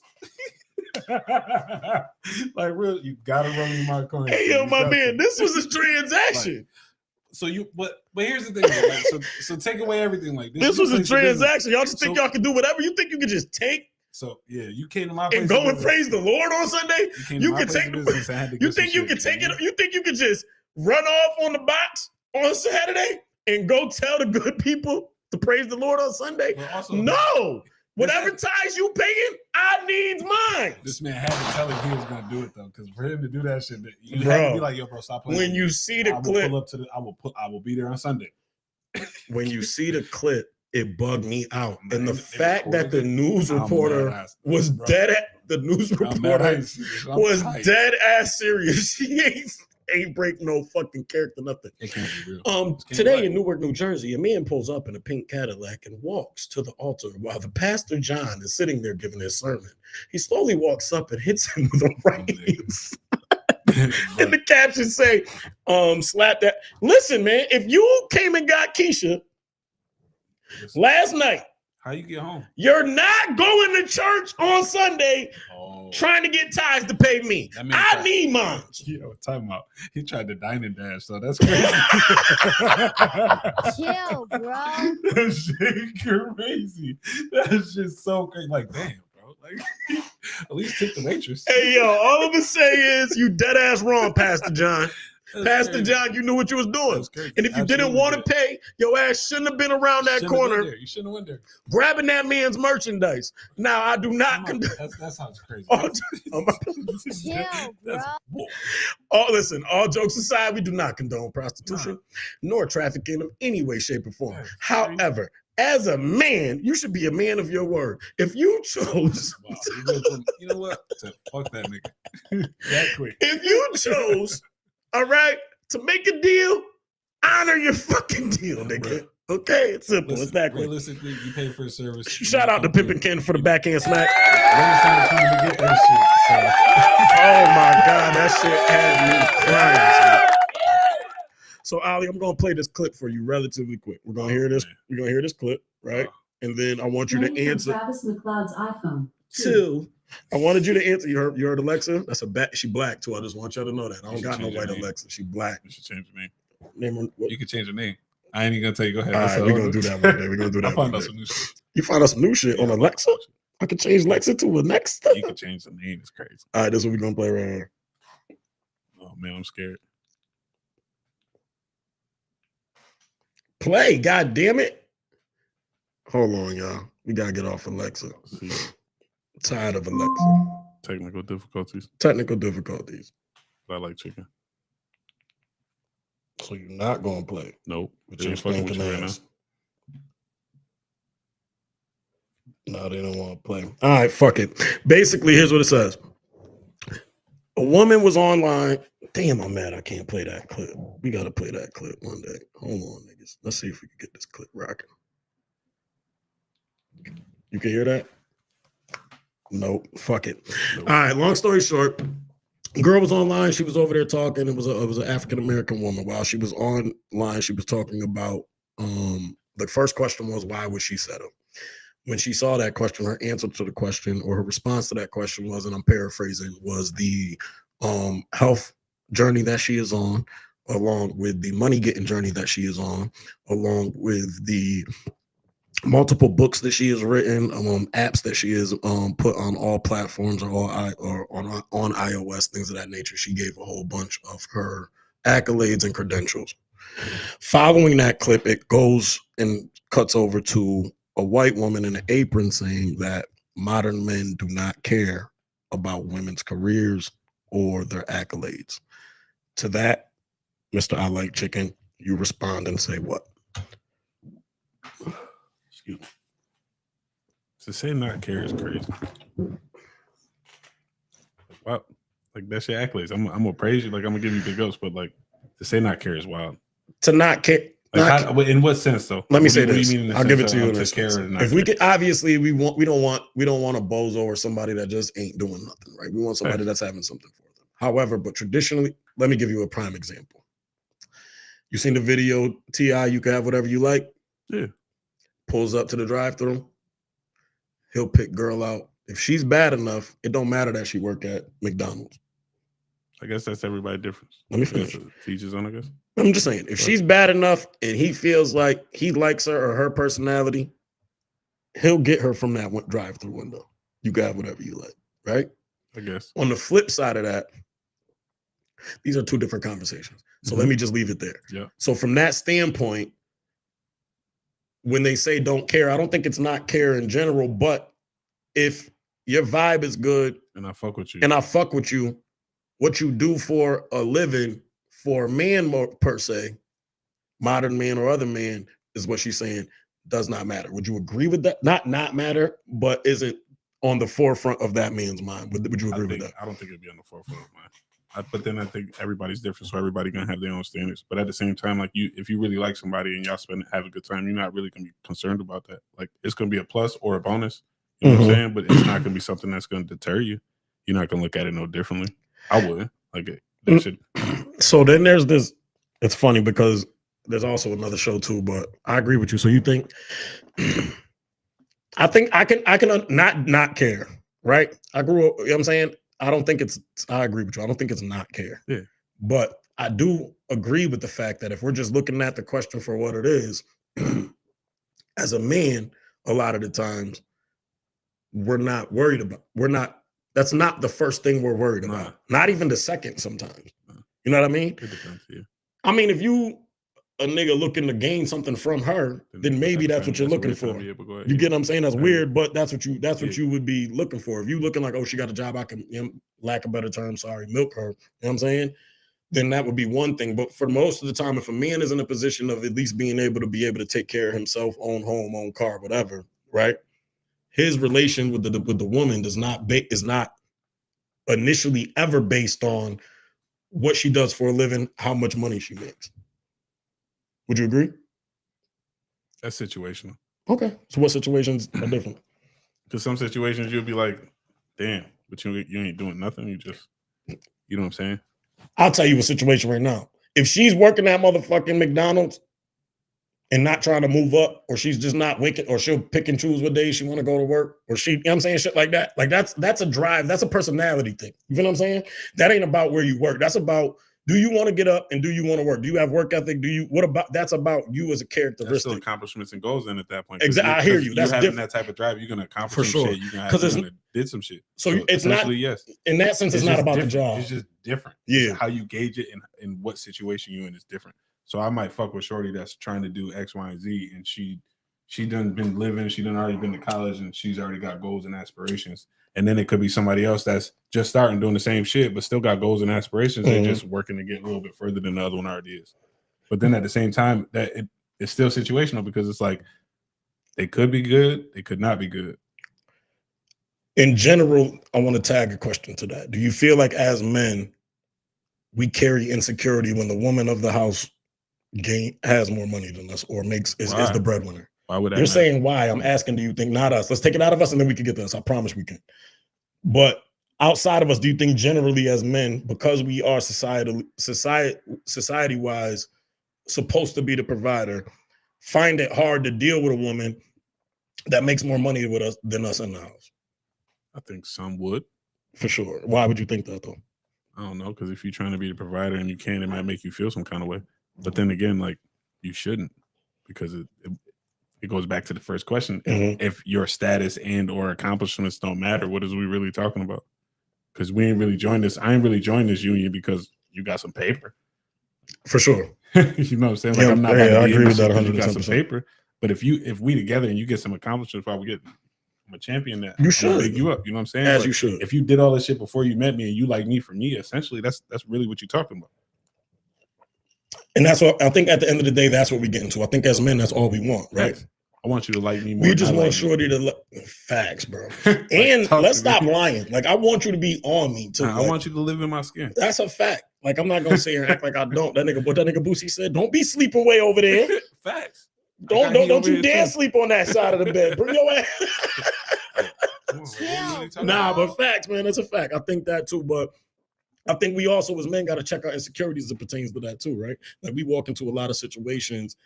Like real, you gotta run me my coins. Hey, yo, You my got man, to. this was a transaction. But here's the thing, though, like, so take away everything. Like This was a place of business. transaction. Y'all just think So- y'all can do whatever you think you can just take So yeah, you came to my place and go of and business. praise the Lord on Sunday. came to You my can place take of business and had to You get some think you shit, can take you know? it? You think you can just run off on the box on Saturday and go tell the good people to praise the Lord on Sunday? But also, No. Whatever this- ties you paying, I needs mine. This man had to tell him he was gonna do it though, because for him to do that shit, you Bro, had to be like, "Yo, bro, stop playing." When with you me. see I the will clip, pull up to I will be there on Sunday. when you see the clip, it bugged me out. Man, And the they fact that the news I'm reporter mad ass, was bro. dead at the news I'm mad reporter as- I'm was tight. dead ass serious. She ain't break no fucking character, nothing. It can't be real. Can't Today work. in Newark, New Jersey, a man pulls up in a pink Cadillac and walks to the altar while the pastor John is sitting there giving his sermon. He slowly walks up and hits him with a right hand. And the captions say, slap that. Listen, man, if you came and got Keisha last night, How you get home? you're not going to church on Sunday Oh, trying to get ties to pay me. That means I that- need mine. Yo, time out. He tried to dine and dash, so that's crazy. Chill, bro. That shit crazy. That's just so crazy. Like, damn, bro. Like, at least tip the waitress. Hey, yo, all I'm going to say is you dead ass wrong, Pastor John. That's Pastor crazy. John, you knew what you was doing. That's crazy. And if you didn't Absolutely want to did. pay, your ass shouldn't have been around that Shouldn't have been corner there. You shouldn't have went there. grabbing that man's merchandise. Now, I do not Come on, condone. that sounds crazy. All, Chill, bro. listen, all jokes aside, we do not condone prostitution nor trafficking in any way, shape, or form. That's However, as a man, you should be a man of your word. If you chose, Wow, you went from, you know what? To fuck that nigga. That quick. if you chose, all right, to make a deal, honor your fucking deal, nigga. Okay, it's simple. Listen, It's that quick. realistically, you pay for a service. Shout out to Pip and Ken for the backhand smack. Realistically, coming to get that shit. Oh my God, that shit had me crying. So Ali, I'm gonna play this clip for you relatively quick. We're gonna hear this. man. We're gonna hear this clip, right? And then I want you to Playing from answer. Travis McLeod's iPhone. 2. I wanted you to answer. You heard Alexa? That's a bat. She black too. I just want y'all to know that. I don't got no white Alexa. She black. You should change the name. Name her, you can change the name. I ain't even gonna tell you. Go ahead. All right, we're gonna do that one day. We're gonna do that. I found out some new shit. You find out some new shit on Alexa? I could change Alexa to Alexa. You can change the name. It's crazy. All right, this is what we're gonna play right here. Oh man, I'm scared. Play, god damn it. Hold on, y'all. We gotta get off Alexa. Tired of Alexa. Technical difficulties. But I like chicken. So you're not gonna play. Nope. With your stinking ass. No, they don't want to play. All right, fuck it. Basically, here's what it says. A woman was online. Damn, I'm mad I can't play that clip. We got to play that clip one day. Hold on, niggas. Let's see if we can get this clip rocking. You can hear that? Nope. Fuck it. Nope. All right, long story short, girl was online. She was over there talking. It was an African-American woman. While she was online, she was talking about, the first question was, why would she settle? When she saw that question, her answer to the question or her response to that question was, and I'm paraphrasing, was the health journey that she is on, along with the money getting journey that she is on, along with the multiple books that she has written, apps that she has put on all platforms or on iOS, things of that nature. She gave a whole bunch of her accolades and credentials. Following that clip, it goes and cuts over to a white woman in an apron saying that modern men do not care about women's careers or their accolades. To that, Mr. I Like Chicken, you respond and say what? Excuse me. To say not care is crazy. Wow. Like, that's your accolades. I'm gonna praise you. Like, I'm gonna give you big ups, but like, to say not care is wild. To not care. Like, in what sense though? Let me say this. I'll give it to you. If we could, obviously, we don't want a bozo or somebody that just ain't doing nothing, right? We want somebody that's having something for them. However, but traditionally, let me give you a prime example. You seen the video T.I., you can have whatever you like? Yeah. Pulls up to the drive-thru. He'll pick girl out. If she's bad enough, it don't matter that she work at McDonald's. I guess that's everybody different. Let me finish. Teachers on, I guess. I'm just saying, if she's bad enough and he feels like he likes her or her personality, he'll get her from that drive-thru window. You can have whatever you like, right? I guess. On the flip side of that, these are two different conversations. So let me just leave it there. Yeah. So from that standpoint, when they say don't care, I don't think it's not care in general, but if your vibe is good and I fuck with you, what you do for a living for a man per se, modern man or other man, is what she's saying, does not matter. Would you agree with that? Not matter, but isn't on the forefront of that man's mind. Would you agree with that? I don't think it'd be on the forefront of mine. But then I think everybody's different, so everybody gonna have their own standards. But at the same time, like, if you really like somebody and y'all have a good time, you're not really gonna be concerned about that. Like, it's gonna be a plus or a bonus. You know what I'm saying? But it's not gonna be something that's gonna deter you. You're not gonna look at it no differently. I wouldn't. Like, that shit. So then there's this. It's funny because there's also another show too, but I agree with you. So you think? I think I can not care, right? I grew up. You know what I'm saying? I don't think it's. I agree with you. I don't think it's not care. Yeah. But I do agree with the fact that if we're just looking at the question for what it is, as a man, a lot of the times we're not worried about. That's not the first thing we're worried about. Not even the second sometimes. You know what I mean? It depends, yeah. I mean, if you a nigga looking to gain something from her, then maybe that's what you're looking for. You get what I'm saying? That's weird, but that's what you would be looking for. If you looking like, oh, she got a job, I can, lack a better term, milk her. You know what I'm saying? Then that would be one thing. But for most of the time, if a man is in a position of at least being able to take care of himself, own home, own car, whatever, right? His relation with the woman is not initially ever based on what she does for a living, how much money she makes. Would you agree? That's situational. Okay. So what situations are different? Because some situations you'll be like, damn, but you ain't doing nothing. You know what I'm saying? I'll tell you a situation right now. If she's working at motherfucking McDonald's and not trying to move up, or she's just not wicked, or she'll pick and choose what days she want to go to work, or she, you know what I'm saying, shit like that. Like that's a drive, that's a personality thing. You feel what I'm saying? That ain't about where you work. That's about, do you want to get up and do you want to work? Do you have work ethic? That's about you as a That's characteristic. still accomplishments and goals then at that point. Exactly, I hear you. That's you're having different. that type of drive. You're gonna accomplish For some sure. shit. You're gonna 'Cause did some shit. So it's not, essentially, yes. in that sense, it's not just about the different. job. It's just different. Yeah. It's how you gauge it and what situation you're in is different. So I might fuck with shorty that's trying to do X, Y, and Z, and she done been living, she done already been to college, and she's already got goals and aspirations. And then it could be somebody else that's just starting doing the same shit, but still got goals and aspirations. They're just working to get a little bit further than the other one already is. But then at the same time, that it's still situational, because it's like they could be good, they could not be good. In general, I want to tag a question to that. Do you feel like as men, we carry insecurity when the woman of the house has more money than us, or is the breadwinner? Why would that You're matter? saying why? I'm asking, do you think, not us? Let's take it out of us and then we can get this. I promise we can. But outside of us, do you think generally as men, because we are society-wise supposed to be the provider, find it hard to deal with a woman that makes more money with us than us in the house? I think some would. For sure. Why would you think that though? I don't know, because if you're trying to be the provider and you can, it might make you feel some kind of way. But then again, like, you shouldn't, because it goes back to the first question. If your status and or accomplishments don't matter, what is we really talking about? Because we ain't really joined this. I ain't really joined this union because you got some paper. For sure. You know what I'm saying? Like, Yeah, I'm not I agree with that 100%. 110%. You got some paper. But if we together and you get some accomplishments, I'm a champion that. You should. Big you up. You know what I'm saying? As but you should. If you did all this shit before you met me and you like me for me, essentially that's really what you're talking about. And that's what I think at the end of the day, that's what we get into. I think as men, that's all we want, right? Yes. I want you to like me more. We just want like shorty to facts, bro. And let's stop lying. Like, I want you to be on me too. I want you to live in my skin. That's a fact. Like, I'm not gonna sit here and act like I don't. That nigga Boosie said, don't be sleeping way over there. Facts. Don't you dare sleep on that side of the bed. Bring your ass. Nah, but facts, man. That's a fact. I think that too. But I think we also as men got to check our insecurities as it pertains to that too, right? Like, we walk into a lot of situations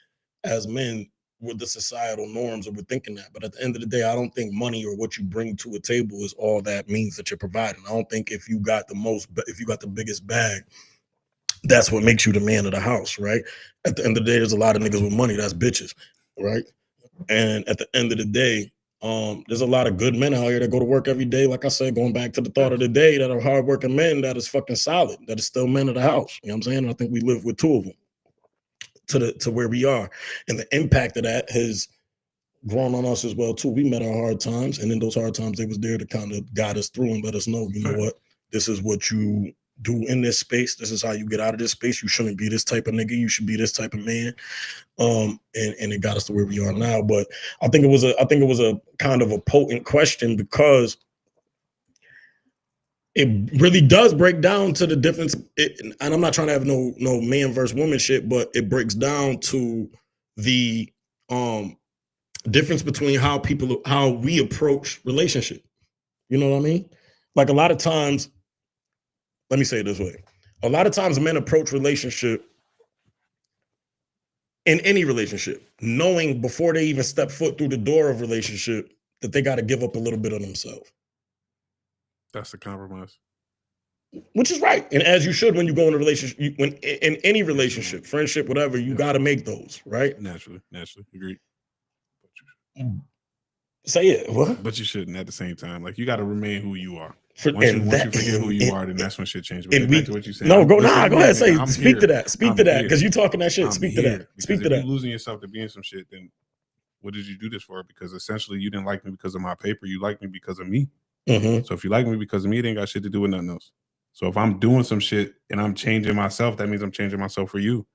as men with the societal norms, and we're thinking that. But at the end of the day, I don't think money or what you bring to a table is all that means that you're providing. I don't think if you got the biggest bag, that's what makes you the man of the house, right? At the end of the day, there's a lot of niggas with money that's bitches, right? And at the end of the day, there's a lot of good men out here that go to work every day. Like I said, going back to the thought of the day, that are hardworking men that is fucking solid, that is still men of the house. You know what I'm saying? And I think we live with two of them to where we are. And the impact of that has grown on us as well too. We met our hard times, and in those hard times, they was there to kind of guide us through and let us know, you know what, this is what you do in this space. This is how you get out of this space. You shouldn't be this type of nigga. You should be this type of man. And it got us to where we are now. But I think it was a kind of a potent question, because it really does break down to the difference. And I'm not trying to have no man versus woman shit, but it breaks down to the difference between how we approach relationship. You know what I mean? Like, a lot of times, let me say it this way. A lot of times men approach relationship, in any relationship, knowing before they even step foot through the door of relationship that they got to give up a little bit of themselves. That's the compromise. Which is right. And as you should when you go in a relationship, when in any relationship, friendship, whatever, you got to make those, right? Naturally. Agreed. Say it. What? But you shouldn't at the same time. Like, you got to remain who you are. Once you forget who you are, then that's when shit changes. But back to what you said. No, go ahead. Speak to that, because you talking that shit. Speak to that. If you're losing yourself to being some shit, then what did you do this for? Because essentially you didn't like me because of my paper. You like me because of me. Mm-hmm. So if you like me because of me, it ain't got shit to do with nothing else. So if I'm doing some shit and I'm changing myself, that means I'm changing myself for you.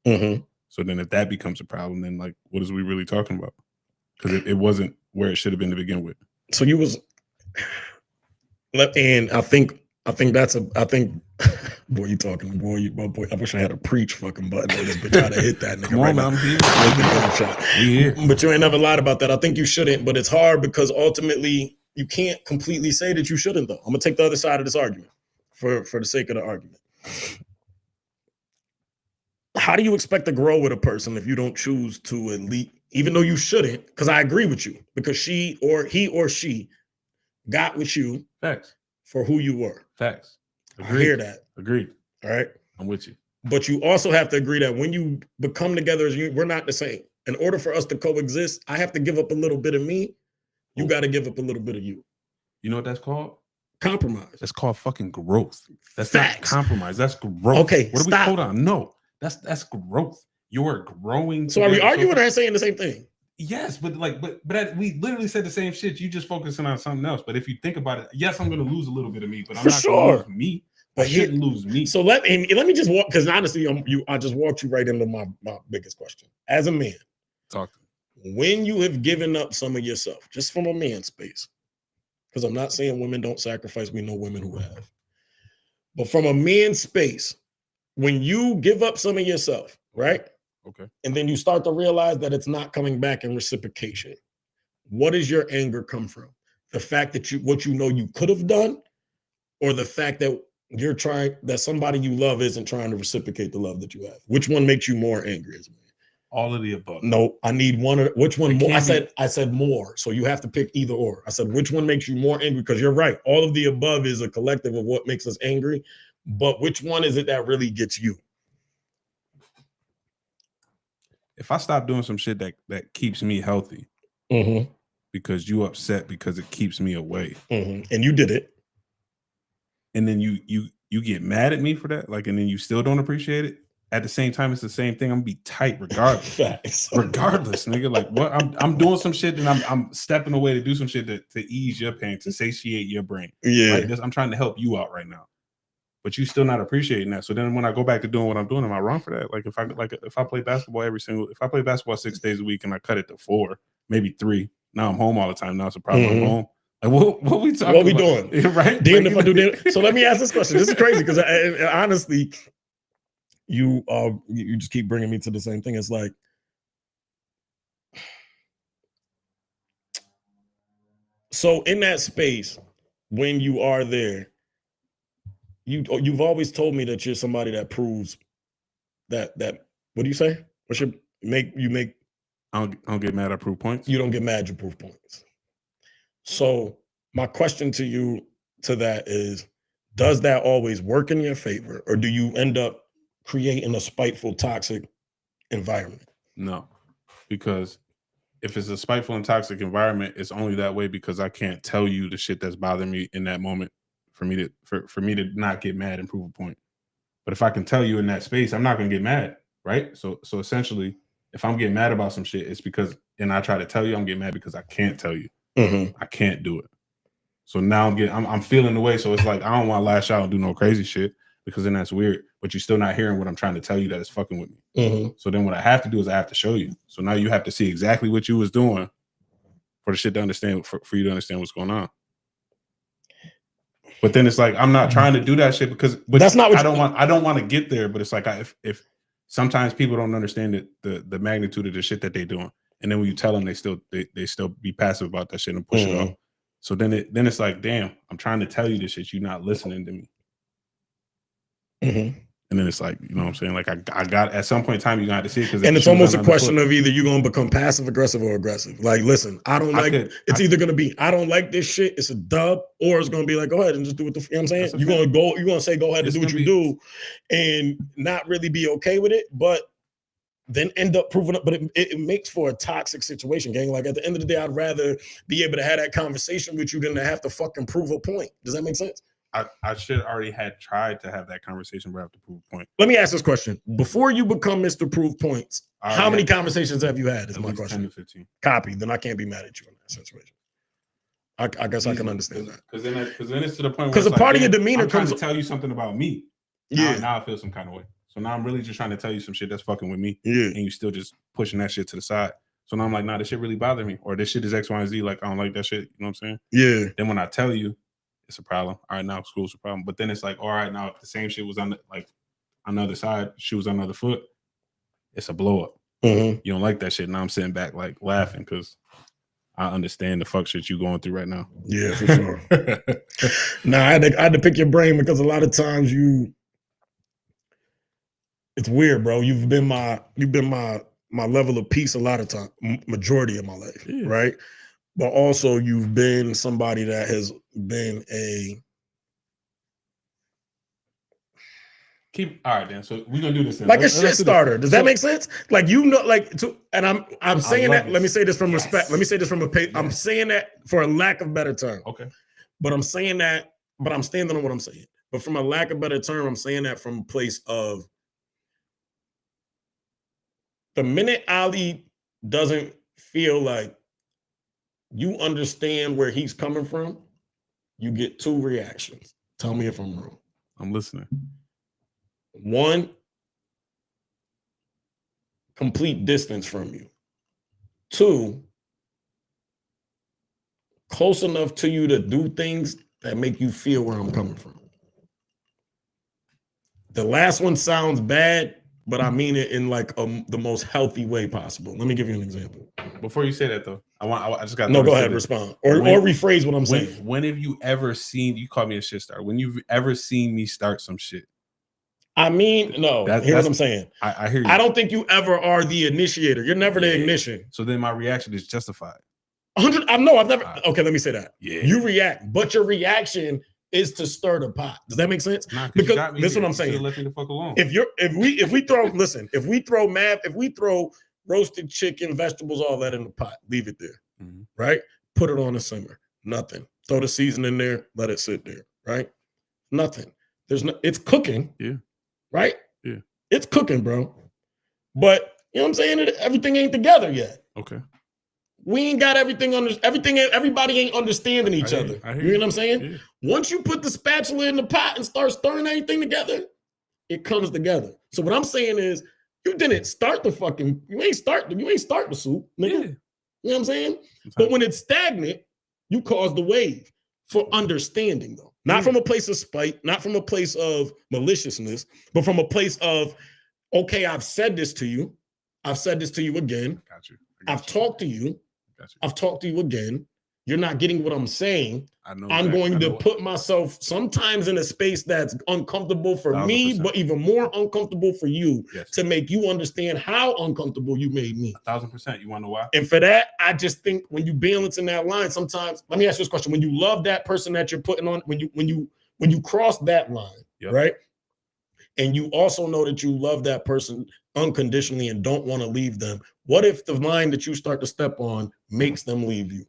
Mm-hmm. So then if that becomes a problem, then like, what is we really talking about? Because it wasn't where it should have been to begin with. So you was, and I think boy, you talking, boy, I wish I had a preach fucking button on this bitch. I'd have hit that nigga. Come on, man, I'm here. But you ain't never lied about that. I think you shouldn't, but it's hard because ultimately you can't completely say that you shouldn't though. I'm gonna take the other side of this argument for the sake of the argument. how do you expect to grow with a person if you don't choose to at least, even though you shouldn't, because I agree with you, because he or she got with you Facts. for who you were. Facts. I hear that. Agreed. All right. I'm with you. But you also have to agree that when you become together, we're not the same. In order for us to coexist, I have to give up a little bit of me. You got to give up a little bit of you. You know what that's called? Compromise. That's called fucking growth. That's Facts. not compromise. That's growth. Okay, What do we stop. hold on? No, that's growth. You're growing. So are we together. arguing or saying the same thing? Yes, but we literally said the same shit. You just focusing on something else. But if you think about it, yes, I'm gonna lose a little bit of me, but I'm not gonna lose me. But I shouldn't lose me. So let me just walk, because honestly, I just walked you right into my biggest question. As a man, talk to me. When you have given up some of yourself, just from a man space, because I'm not saying women don't sacrifice, we know women who have. But from a man's space, when you give up some of yourself, right? Okay. And then you start to realize that it's not coming back in reciprocation. What does your anger come from? The fact that what you know you could have done, or the fact that that somebody you love isn't trying to reciprocate the love that you have? Which one makes you more angry as a man? All of the above. No, I need one. Which one more? I said more. So you have to pick either or. I said, which one makes you more angry? Because you're right. All of the above is a collective of what makes us angry. But which one is it that really gets you? If I stop doing some shit that keeps me healthy, because you upset because it keeps me away, and you did it, and then you get mad at me for that, like, and then you still don't appreciate it. At the same time, it's the same thing. I'm gonna be tight regardless. Facts. Regardless, nigga. Like, what? I'm doing some shit, and I'm stepping away to do some shit to ease your pain, to satiate your brain. Yeah. Right? I'm trying to help you out right now, but you still not appreciating that. So then when I go back to doing what I'm doing, am I wrong for that? Like, if I play basketball if I play basketball 6 days a week and I cut it to 4, maybe 3. Now I'm home all the time. Now it's a problem. I'm home. Like, what we talking? What we about? doing? Right? Damn if I do that. So let me ask this question. This is crazy because honestly, you just keep bringing me to the same thing. It's like, so in that space, when you are there, you've always told me that you're somebody that proves that what do you say? What should make you make? I don't get mad. I prove points. You don't get mad. You prove points. So my question to you to that is, does that always work in your favor, or do you end up creating a spiteful, toxic environment? No, because if it's a spiteful and toxic environment, it's only that way because I can't tell you the shit that's bothering me in that moment for me to not get mad and prove a point. But if I can tell you in that space, I'm not gonna get mad, right? So essentially, if I'm getting mad about some shit, it's because, and I try to tell you, I'm getting mad because I can't tell you. I can't do it. So now I'm feeling the way. So it's like, I don't want to lash out and do no crazy shit, because then that's weird. But you're still not hearing what I'm trying to tell you that is fucking with me. So then what I have to do is I have to show you. So now you have to see exactly what you was doing for the shit to understand, for you to understand what's going on. But then it's like, I'm not trying to do that shit but that's not what I don't want to get there. But it's like, if sometimes people don't understand the magnitude of the shit that they're doing, and then when you tell them, they still be passive about that shit and push it off. So then it's like, damn, I'm trying to tell you this shit, you're not listening to me. And then it's like, you know what I'm saying? Like, I got, at some point in time, you're gonna have to see it. And it's almost a question of either you're gonna become passive aggressive or aggressive. Like, listen, it's either gonna be, I don't like this shit, it's a dub, or it's gonna be like, go ahead and just do what you know what I'm saying? You're gonna say, go ahead and do what you do, and not really be okay with it, but then end up proving it. But it makes for a toxic situation, gang. Like, at the end of the day, I'd rather be able to have that conversation with you than to have to fucking prove a point. Does that make sense? I should already had tried to have that conversation, but I have to prove a point. Let me ask this question. Before you become Mr. Prove Points, how many conversations have you had is my question. 10 to 15. Copy. Then I can't be mad at you in that situation. I guess I can understand that. Because then it's to the point where because a part of your demeanor I'm trying to tell you something about me. Now I feel some kind of way. So now I'm really just trying to tell you some shit that's fucking with me. Yeah. And you still just pushing that shit to the side. So now I'm like, nah, this shit really bothers me. Or this shit is X, Y, and Z. Like, I don't like that shit. You know what I'm saying? Yeah. Then when I tell you, it's a problem. All right, now school's a problem. But then it's like, all right, now if the same shit was on the other side, shoes on the other foot, it's a blow up. You don't like that shit. Now I'm sitting back like laughing because I understand the fuck shit you going through right now. Yeah, for sure. Nah, I had to pick your brain because a lot of times It's weird, bro. You've been my level of peace a lot of time, majority of my life, Yeah. right? But also you've been somebody that has been a All right, then. So we're gonna do this then. like a Let's shit do this. starter. Does So- that make sense? Like and I'm saying love that. Let me this. say this from Yes. respect. Let me say this from I'm Yes. saying that for a lack of better term. Okay. But I'm saying that, but I'm standing on what I'm saying. But from a lack of better term, I'm saying that from a place of the minute Ali doesn't feel like you understand where he's coming from, you get two reactions. Tell me if I'm wrong. I'm listening. One, complete distance from you. Two, close enough to you to do things that make you feel where I'm coming from. The last one sounds bad, but I mean it in like the most healthy way possible. Let me give you an example. Before you say that though, I just got no. Go ahead, respond or rephrase what I'm saying. When have you ever seen you call me a shit star? When you've ever seen me start some shit? I mean, no. Here's what I'm saying. I hear you. I don't think you ever are the initiator. You're never the ignition. So then my reaction is justified. 100. I've never. Okay, let me say that. Yeah. You react, but your reaction is to stir the pot. Does that make sense? Nah, because this is what I'm saying. Let me the fuck alone. If we throw roasted chicken, vegetables, all that in the pot, leave it there, right? Put it on a simmer. Nothing. Throw the seasoning in there. Let it sit there. Right? Nothing. It's cooking. Yeah. Right? Yeah. It's cooking, bro. But you know what I'm saying? Everything ain't together yet. Okay. We ain't got everything. Everybody ain't understanding each other. You know what I'm saying? Yeah. Once you put the spatula in the pot and start stirring everything together, it comes together. So what I'm saying is, you didn't start you ain't start the soup, nigga. Yeah. You know what I'm saying? Sometimes. But when it's stagnant, you cause the wave for understanding, though. Not from a place of spite, not from a place of maliciousness, but from a place of, okay, I've said this to you. I've said this to you again. Got you. I've talked to you. I've talked to you again. You're not getting what I'm saying. I'm going to put myself sometimes in a space that's uncomfortable for me, but even more uncomfortable for you, to make you understand how uncomfortable you made me. 1,000%. You want to know why? And for that, I just think when you balance in that line, sometimes, let me ask you this question. When you love that person that you're putting on, when you cross that line, right? And you also know that you love that person unconditionally and don't want to leave them, what if the line that you start to step on makes them leave you?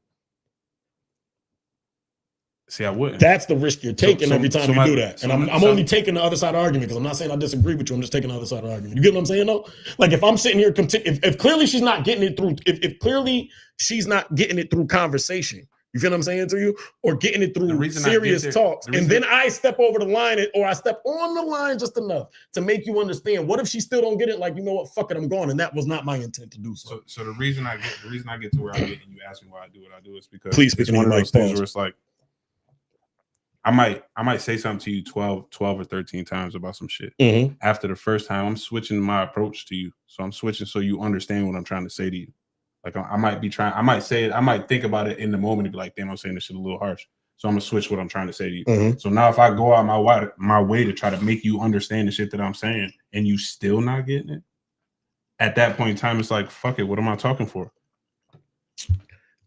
See, I wouldn't. That's the risk you're taking every time you do that. And I'm only taking the other side of the argument, because I'm not saying I disagree with you. I'm just taking the other side of the argument. You get what I'm saying, though? Like, if I'm sitting here, if clearly she's not getting it through, if clearly she's not getting it through conversation, you feel what I'm saying to you? Or getting it through serious talks. And then I step over the line, or I step on the line just enough to make you understand. What if she still don't get it? Like, you know what? Fuck it, I'm gone. And that was not my intent to do so. So the reason I get to where I get, and you ask me why I do what I do, is because it's one of those things where it's like, I might say something to you 12 or 13 times about some shit. After the first time, I'm switching my approach to you. So I'm switching so you understand what I'm trying to say to you. Like, I might say it, I might think about it in the moment and be like, damn, I'm saying this shit a little harsh. So I'm gonna switch what I'm trying to say to you. So now if I go out my way to try to make you understand the shit that I'm saying, and you still not getting it, at that point in time, it's like, fuck it, what am I talking for?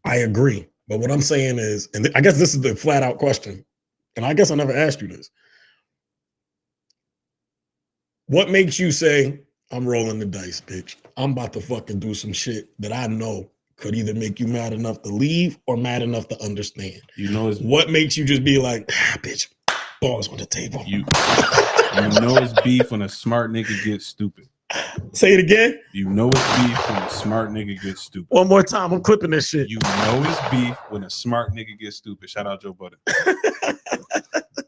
I agree. But what I'm saying is, and I guess this is the flat out question, and I guess I never asked you this. What makes you say, I'm rolling the dice, bitch? I'm about to fucking do some shit that I know could either make you mad enough to leave or mad enough to understand. You know, what makes you just be like, bitch, balls on the table. You know it's beef when a smart nigga gets stupid. Say it again. You know it's beef when a smart nigga gets stupid. One more time, I'm clipping this shit. You know it's beef when a smart nigga gets stupid. Shout out Joe Budden.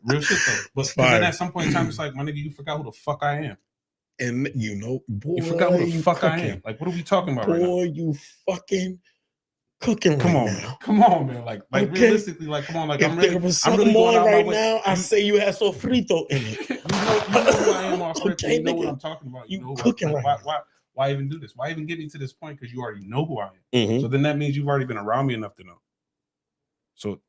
Real shit though. But then at some point in time, it's like, my nigga, you forgot who the fuck I am. And you know, boy, you forgot who the fuck I am. Like, what are we talking about right now? Boy, you fucking cooking come right on, now. Come on, man. Like okay. Realistically, like, come on. Like, if there was something going on right now, I say you had sofrito in it. you know who I am already. Okay, you know what I'm talking about. You know cooking like, right why even do this? Why even get me to this point? Because you already know who I am. So then that means you've already been around me enough to know. So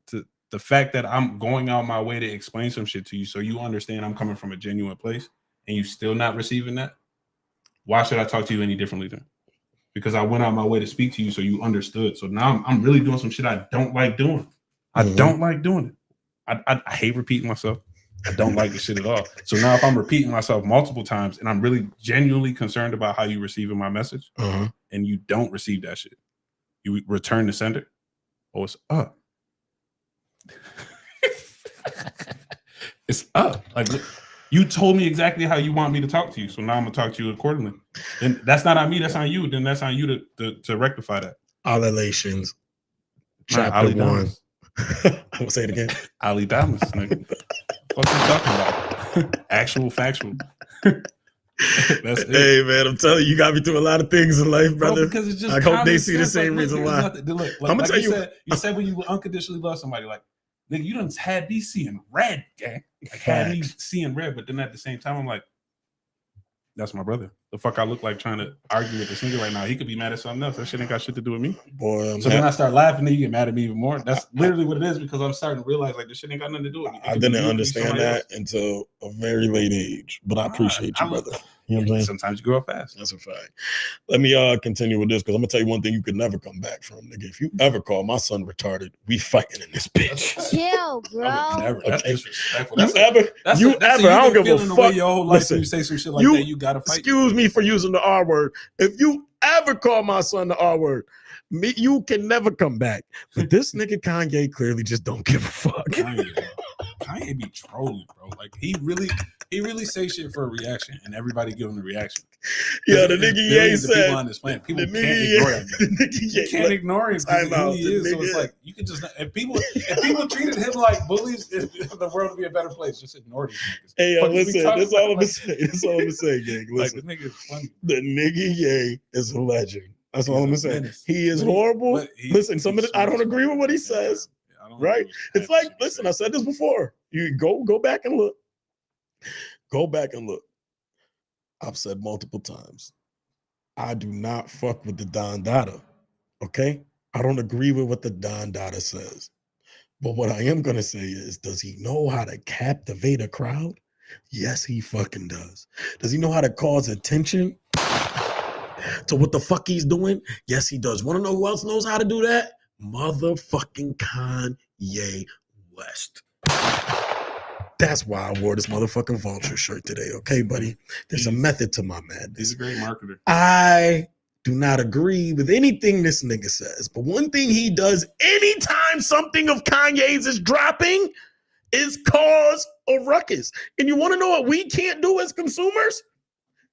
the fact that I'm going out my way to explain some shit to you so you understand I'm coming from a genuine place and you still not receiving that, Why should I talk to you any differently then? Because I went out my way to speak to you so you understood. So now I'm really doing some shit I don't like doing. I don't like doing it. I hate repeating myself. I don't like the shit at all. So now if I'm repeating myself multiple times and I'm really genuinely concerned about how you receiving my message and you don't receive that shit, you return the sender. Oh, it's up. It's up. Like, you told me exactly how you want me to talk to you, so now I'm gonna talk to you accordingly. And that's not on me. That's on you. Then that's on you to rectify that. Allegations. Chapter Ali 1. Damas. I'm gonna say it again. Ali Damas, nigga. What you talking about? Actual, factual. That's it. Hey man, I'm telling you, you got me through a lot of things in life, brother. Bro, because it's just I hope they common see the sense. same Like, reason look, why. Look, I'm gonna tell you. You said when you unconditionally love somebody, like, nigga, you done had me seeing red, gang. Like, had me seeing red, but then at the same time, I'm like, that's my brother. The fuck I look like trying to argue with this nigga right now. He could be mad at something else. That shit ain't got shit to do with me. Boy, so then I start laughing, then you get mad at me even more. That's literally what it is, because I'm starting to realize like this shit ain't got nothing to do with me. I didn't understand that until a very late age, but I appreciate you, brother. You know what I'm saying? Sometimes you grow up fast. That's a fact. Let me continue with this, because I'm gonna tell you one thing you could never come back from, nigga. If you ever call my son retarded, we fighting in this bitch. Chill, bro. Never. That's disrespectful. I don't give a fuck. Your whole life, you say some shit like that, you gotta fight. Excuse me for using the R word. If you ever call my son the R word, you can never come back. But this nigga Kanye clearly just don't give a fuck. Kanye be trolling, bro. Like he really say shit for a reaction, and everybody give him the reaction. Yeah, the nigga Ye said. People on this planet, people can't ignore that. You can't ignore him because who he is. So it's like you can just if people treated him like bullies, the world would be a better place. Just ignore these niggas. Hey, yo, listen, that's all I'm gonna say. That's all I'm gonna say, gang. Listen, like, the nigga is funny. The nigga Ye is a legend. That's all I'm gonna say. He is horrible. Listen, I don't agree with what he says. Right? It's like, listen, I said this before. You go back and look. Go back and look. I've said multiple times, I do not fuck with the Don Dada. Okay? I don't agree with what the Don Dada says. But what I am gonna say is, does he know how to captivate a crowd? Yes, he fucking does. Does he know how to cause attention to what the fuck he's doing? Yes, he does. Want to know who else knows how to do that? Motherfucking Kanye West. That's why I wore this motherfucking Vulture shirt today, okay, buddy? There's a method to my madness. He's a great marketer. I do not agree with anything this nigga says, but one thing he does anytime something of Kanye's is dropping is cause a ruckus. And you want to know what we can't do as consumers?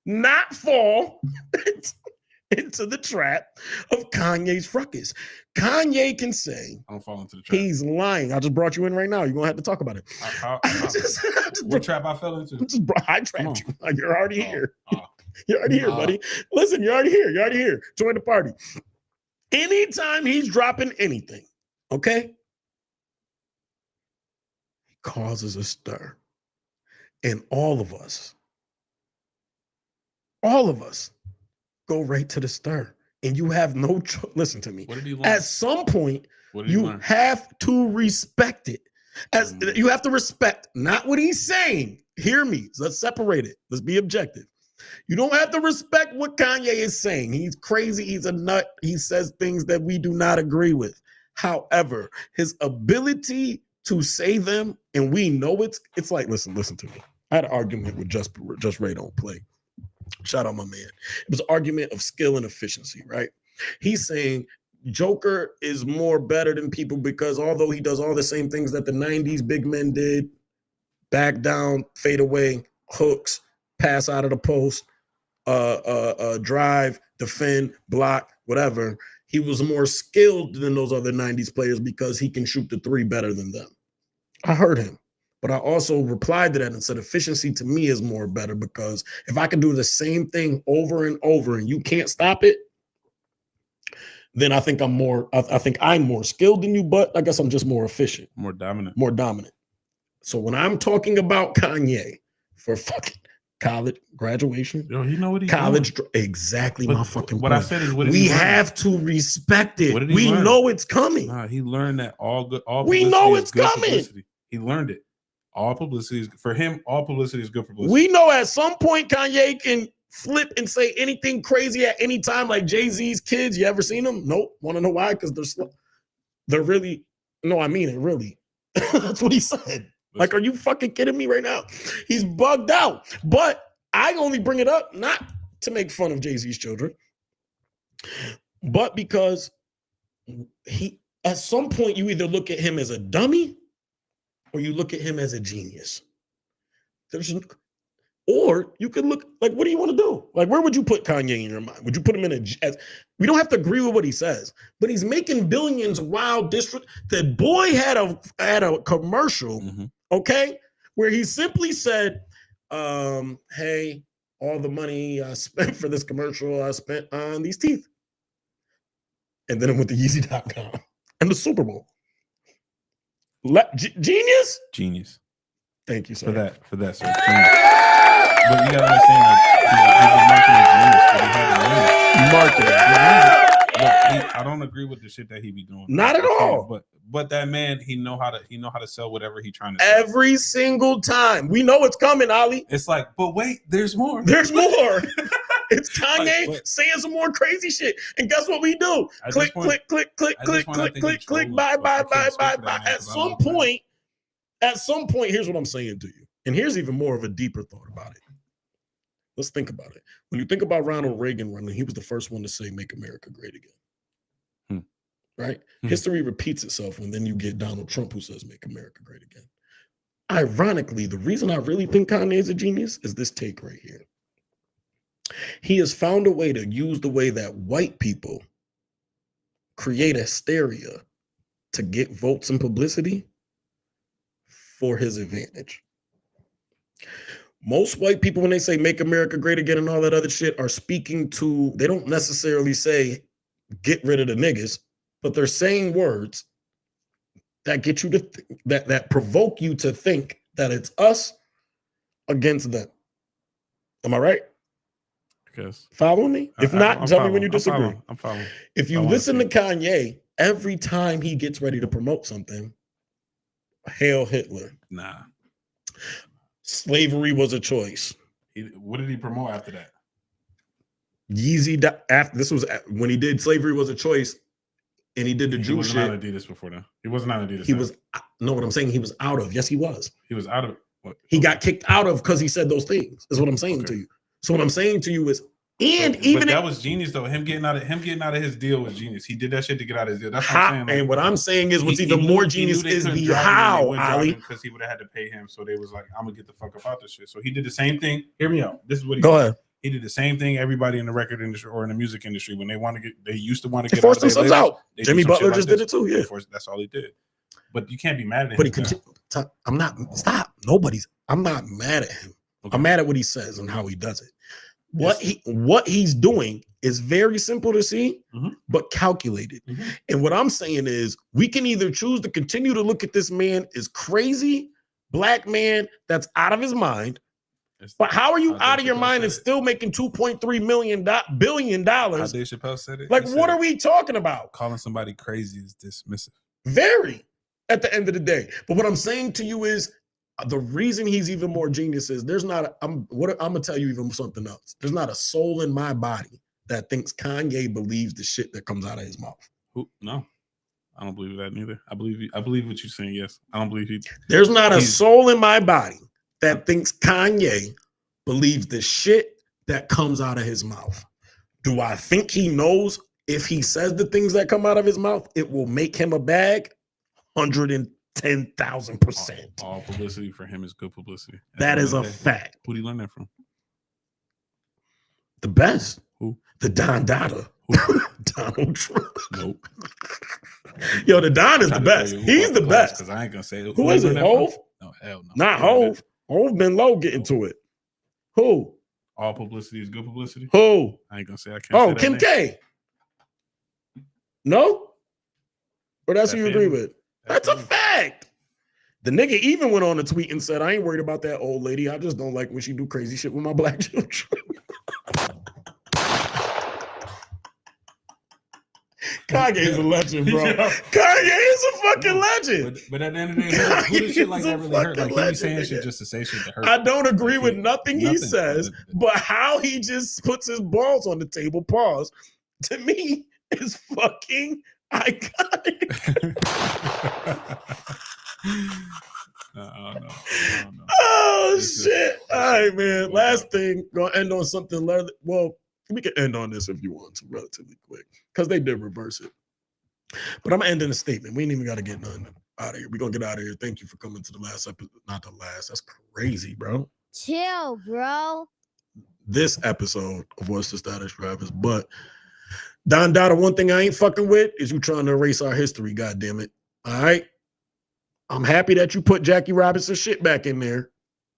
Not fall into the trap of Kanye's ruckus. Kanye can say, I don't fall into the trap. He's lying. I just brought you in right now. You're going to have to talk about it. What trap I fell into? I trapped you. You're already here. You're already here, buddy. Listen, you're already here. You're already here. Join the party. Anytime he's dropping anything, okay, he causes a stir. And all of us go right to the stir. And you have no choice. Listen to me. What did he learn? At some point, you have to respect it. You have to respect not what he's saying. Hear me. Let's separate it. Let's be objective. You don't have to respect what Kanye is saying. He's crazy. He's a nut. He says things that we do not agree with. However, his ability to say them, and we know it's like, listen to me. I had an argument with Just Ray Don't Play. Shout out my man. It was an argument of skill and efficiency, right? He's saying Joker is more better than people because although he does all the same things that the 90s big men did, back down, fade away, hooks, pass out of the post, drive, defend, block, whatever, he was more skilled than those other 90s players because he can shoot the three better than them. I heard him. But I also replied to that and said efficiency to me is more better because if I can do the same thing over and over and you can't stop it, then I think I'm more skilled than you, but I guess I'm just more efficient. More dominant. So when I'm talking about Kanye for fucking college graduation, yo, you know what he's college doing. Exactly my fucking what point. I said is we have to respect it. We know it's coming. Nah, he learned that all we know it's coming. Publicity. He learned it. All publicity is for him. All publicity is good publicity. We know at some point Kanye can flip and say anything crazy at any time like Jay-Z's kids. You ever seen them? Nope. Want to know why? Because they're really, no, I mean it, really. That's what he said. Like, are you fucking kidding me right now? He's bugged out. But I only bring it up not to make fun of Jay-Z's children, but because he, at some point, you either look at him as a dummy or you look at him as a genius. Or you could look like, what do you want to do? Like, where would you put Kanye in your mind? Would you put him in we don't have to agree with what he says, but he's making billions while the boy had a commercial, okay, where he simply said, hey, all the money I spent for this commercial, I spent on these teeth. And then it went to Yeezy.com and the Super Bowl. Genius? Genius. Thank you, sir. For that, sir. But you gotta understand, like, he's a marketing genius. I don't agree with the shit that he be doing. Not at all. But that man, he know how to sell whatever he trying to sell. Every single time. We know it's coming, Ali. It's like, but wait, there's more. There's more. It's Kanye saying some more crazy shit. And guess what we do? Click, click, click, click, click, click, click, click, bye. At some point, here's what I'm saying to you. And here's even more of a deeper thought about it. Let's think about it. When you think about Ronald Reagan running, he was the first one to say, make America great again. Right? History repeats itself when then you get Donald Trump who says, make America great again. Ironically, the reason I really think Kanye is a genius is this take right here. He has found a way to use the way that white people create hysteria to get votes and publicity for his advantage. Most white people, when they say make America great again and all that other shit, are speaking to, they don't necessarily say get rid of the niggas, but they're saying words that get you to that provoke you to think that it's us against them. Am I right? Yes. Follow me? If not, tell me when you disagree. I'm following. If you listen to Kanye, every time he gets ready to promote something, hail Hitler. Nah. Slavery was a choice. What did he promote after that? Yeezy, after this was when he did Slavery Was a Choice, and he did the Jew shit. He wasn't on Adidas before then. He wasn't on Adidas. He was, no, what I'm saying, he was out of. Yes, he was. He was out of. What? He got kicked out of because he said those things, is what I'm saying to you. So what I'm saying to you is, but that was genius though. Him getting out of his deal was genius. He did that shit to get out of his deal. That's what I'm saying. And what I'm saying is, what's even more genius is the how, Ali. Because he would have had to pay him. So they was like, I'm gonna get the fuck up out this shit. So he did the same thing. Hear me out. This is what he go ahead. He did the same thing everybody in the record industry or in the music industry when they used to want to get forced themselves out. Jimmy Butler just did it too. Yeah, that's all he did. But you can't be mad at him. But he continued. I'm not. Stop. I'm not mad at him. Okay. I'm mad at what he says and how he does it. What he's doing is very simple to see, but calculated. And what I'm saying is, we can either choose to continue to look at this man as crazy black man that's out of his mind. But how are you out of your mind and still making $2.3 billion? How Dave Chappelle said it. Like, what are we talking about? Calling somebody crazy is dismissive. Very, at the end of the day. But what I'm saying to you is, the reason he's even more genius is I'm gonna tell you even something else. There's not a soul in my body that thinks Kanye believes the shit that comes out of his mouth. No, I don't believe that neither. I believe what you're saying. Yes, I don't believe he. There's not a soul in my body that thinks Kanye believes the shit that comes out of his mouth. Do I think he knows if he says the things that come out of his mouth, it will make him a bag? 110,000%. All publicity for him is good publicity. That is a fact. Who did he learn that from? The best. Who? The Don Dada. Donald Trump. Nope. Yo, the Don is the best. He's the best. Because I ain't gonna say who is it. Hove? No, hell no. Not Hove. Hove been low getting to it. Who? All publicity is good publicity. Who? I ain't gonna say. I can't. Oh, Kim K. No. Or that's who you agree with? That's a fact. The nigga even went on a tweet and said, I ain't worried about that old lady. I just don't like when she do crazy shit with my black children. Kanye's a legend, bro. Yo. Kanye is a fucking legend. But at the end of the day, who does shit like that really hurt? Like he be Legend, saying nigga. shit just to say shit to hurt. I don't agree Like, with nothing he nothing. says, but how he just puts his balls on the table, pause, to me is fucking iconic. I don't know. Oh It's shit! just- All right, man. Wake Last up. thing, gonna end on something. Well, we can end on this if you want to, relatively quick, because they did reverse it. But I'm gonna end in a statement. We ain't even gotta get nothing out of here. We're gonna get out of here. Thank you for coming to the last episode. Not the last. That's crazy, bro. Chill, bro. This episode of What's the Status, Travis. But Don Dada, one thing I ain't fucking with is you trying to erase our history, goddamn it. All right. I'm happy that you put Jackie Robinson shit back in there,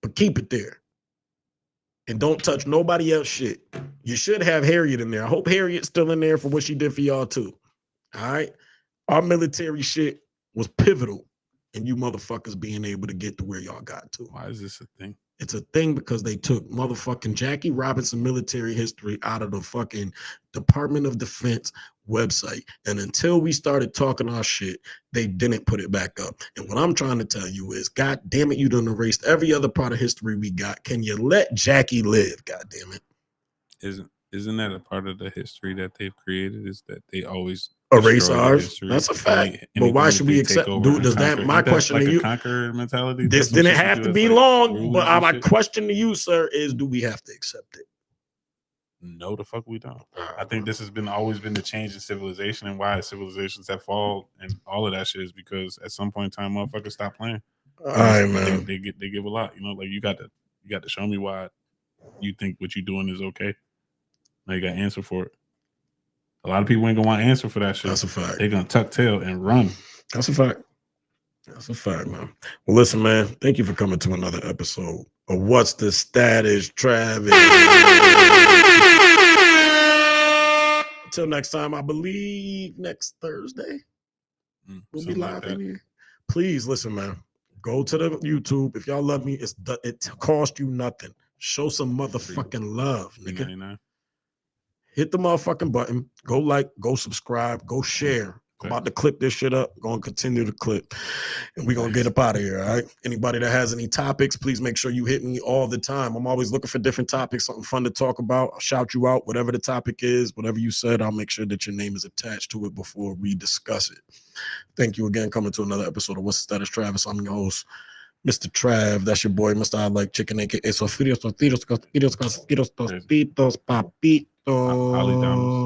but keep it there. And don't touch nobody else shit. You should have Harriet in there. I hope Harriet's still in there for what she did for y'all too. All right. Our military shit was pivotal in you motherfuckers being able to get to where y'all got to. Why is this a thing? It's a thing because they took motherfucking Jackie Robinson military history out of the fucking Department of Defense website. And until we started talking our shit, they didn't put it back up. And what I'm trying to tell you is, God damn it, you done erased every other part of history we got. Can you let Jackie live? God damn it. Isn't that a part of the history that they've created? Is that they always Erase destroy the ours? history? That's a fact. But Anything why that should we they accept? take over Dude, and does that? conquer? My Ain't that question like to a you. conqueror mentality. This That's some didn't shit have you to do be as, like, long, rulers but and my shit? question to you, sir, is: do we have to accept it? No, the fuck we don't. I think this has always been the change in civilization, and why civilizations have fallen and all of that shit is because at some point in time, motherfuckers stop playing. All right, man. They give a lot. You know, like you got to show me why you think what you're doing is okay. Now you got to answer for it. A lot of people ain't gonna want to answer for that shit. That's a fact. They're gonna tuck tail and run. That's a fact. That's a fact, man. Well, listen, man. Thank you for coming to another episode of What's the Status, Travis. Until next time, I believe next Thursday we'll be Something like live that. in here. Please listen, man. Go to the YouTube. If y'all love me, it cost you nothing. Show some motherfucking love, nigga. $3.99. Hit the motherfucking button. Go like, go subscribe, go share. I'm about to clip this shit up. Going to continue to clip. And we're going to get up out of here, all right? Anybody that has any topics, please make sure you hit me all the time. I'm always looking for different topics, something fun to talk about. I'll shout you out, whatever the topic is, whatever you said, I'll make sure that your name is attached to it before we discuss it. Thank you again coming to another episode of What's the Status, Travis. I'm your host, Mr. Trav. That's your boy, Mr. I Like Chicken, aka Sofritos, Tostitos, Papitos. Ollie Donald's.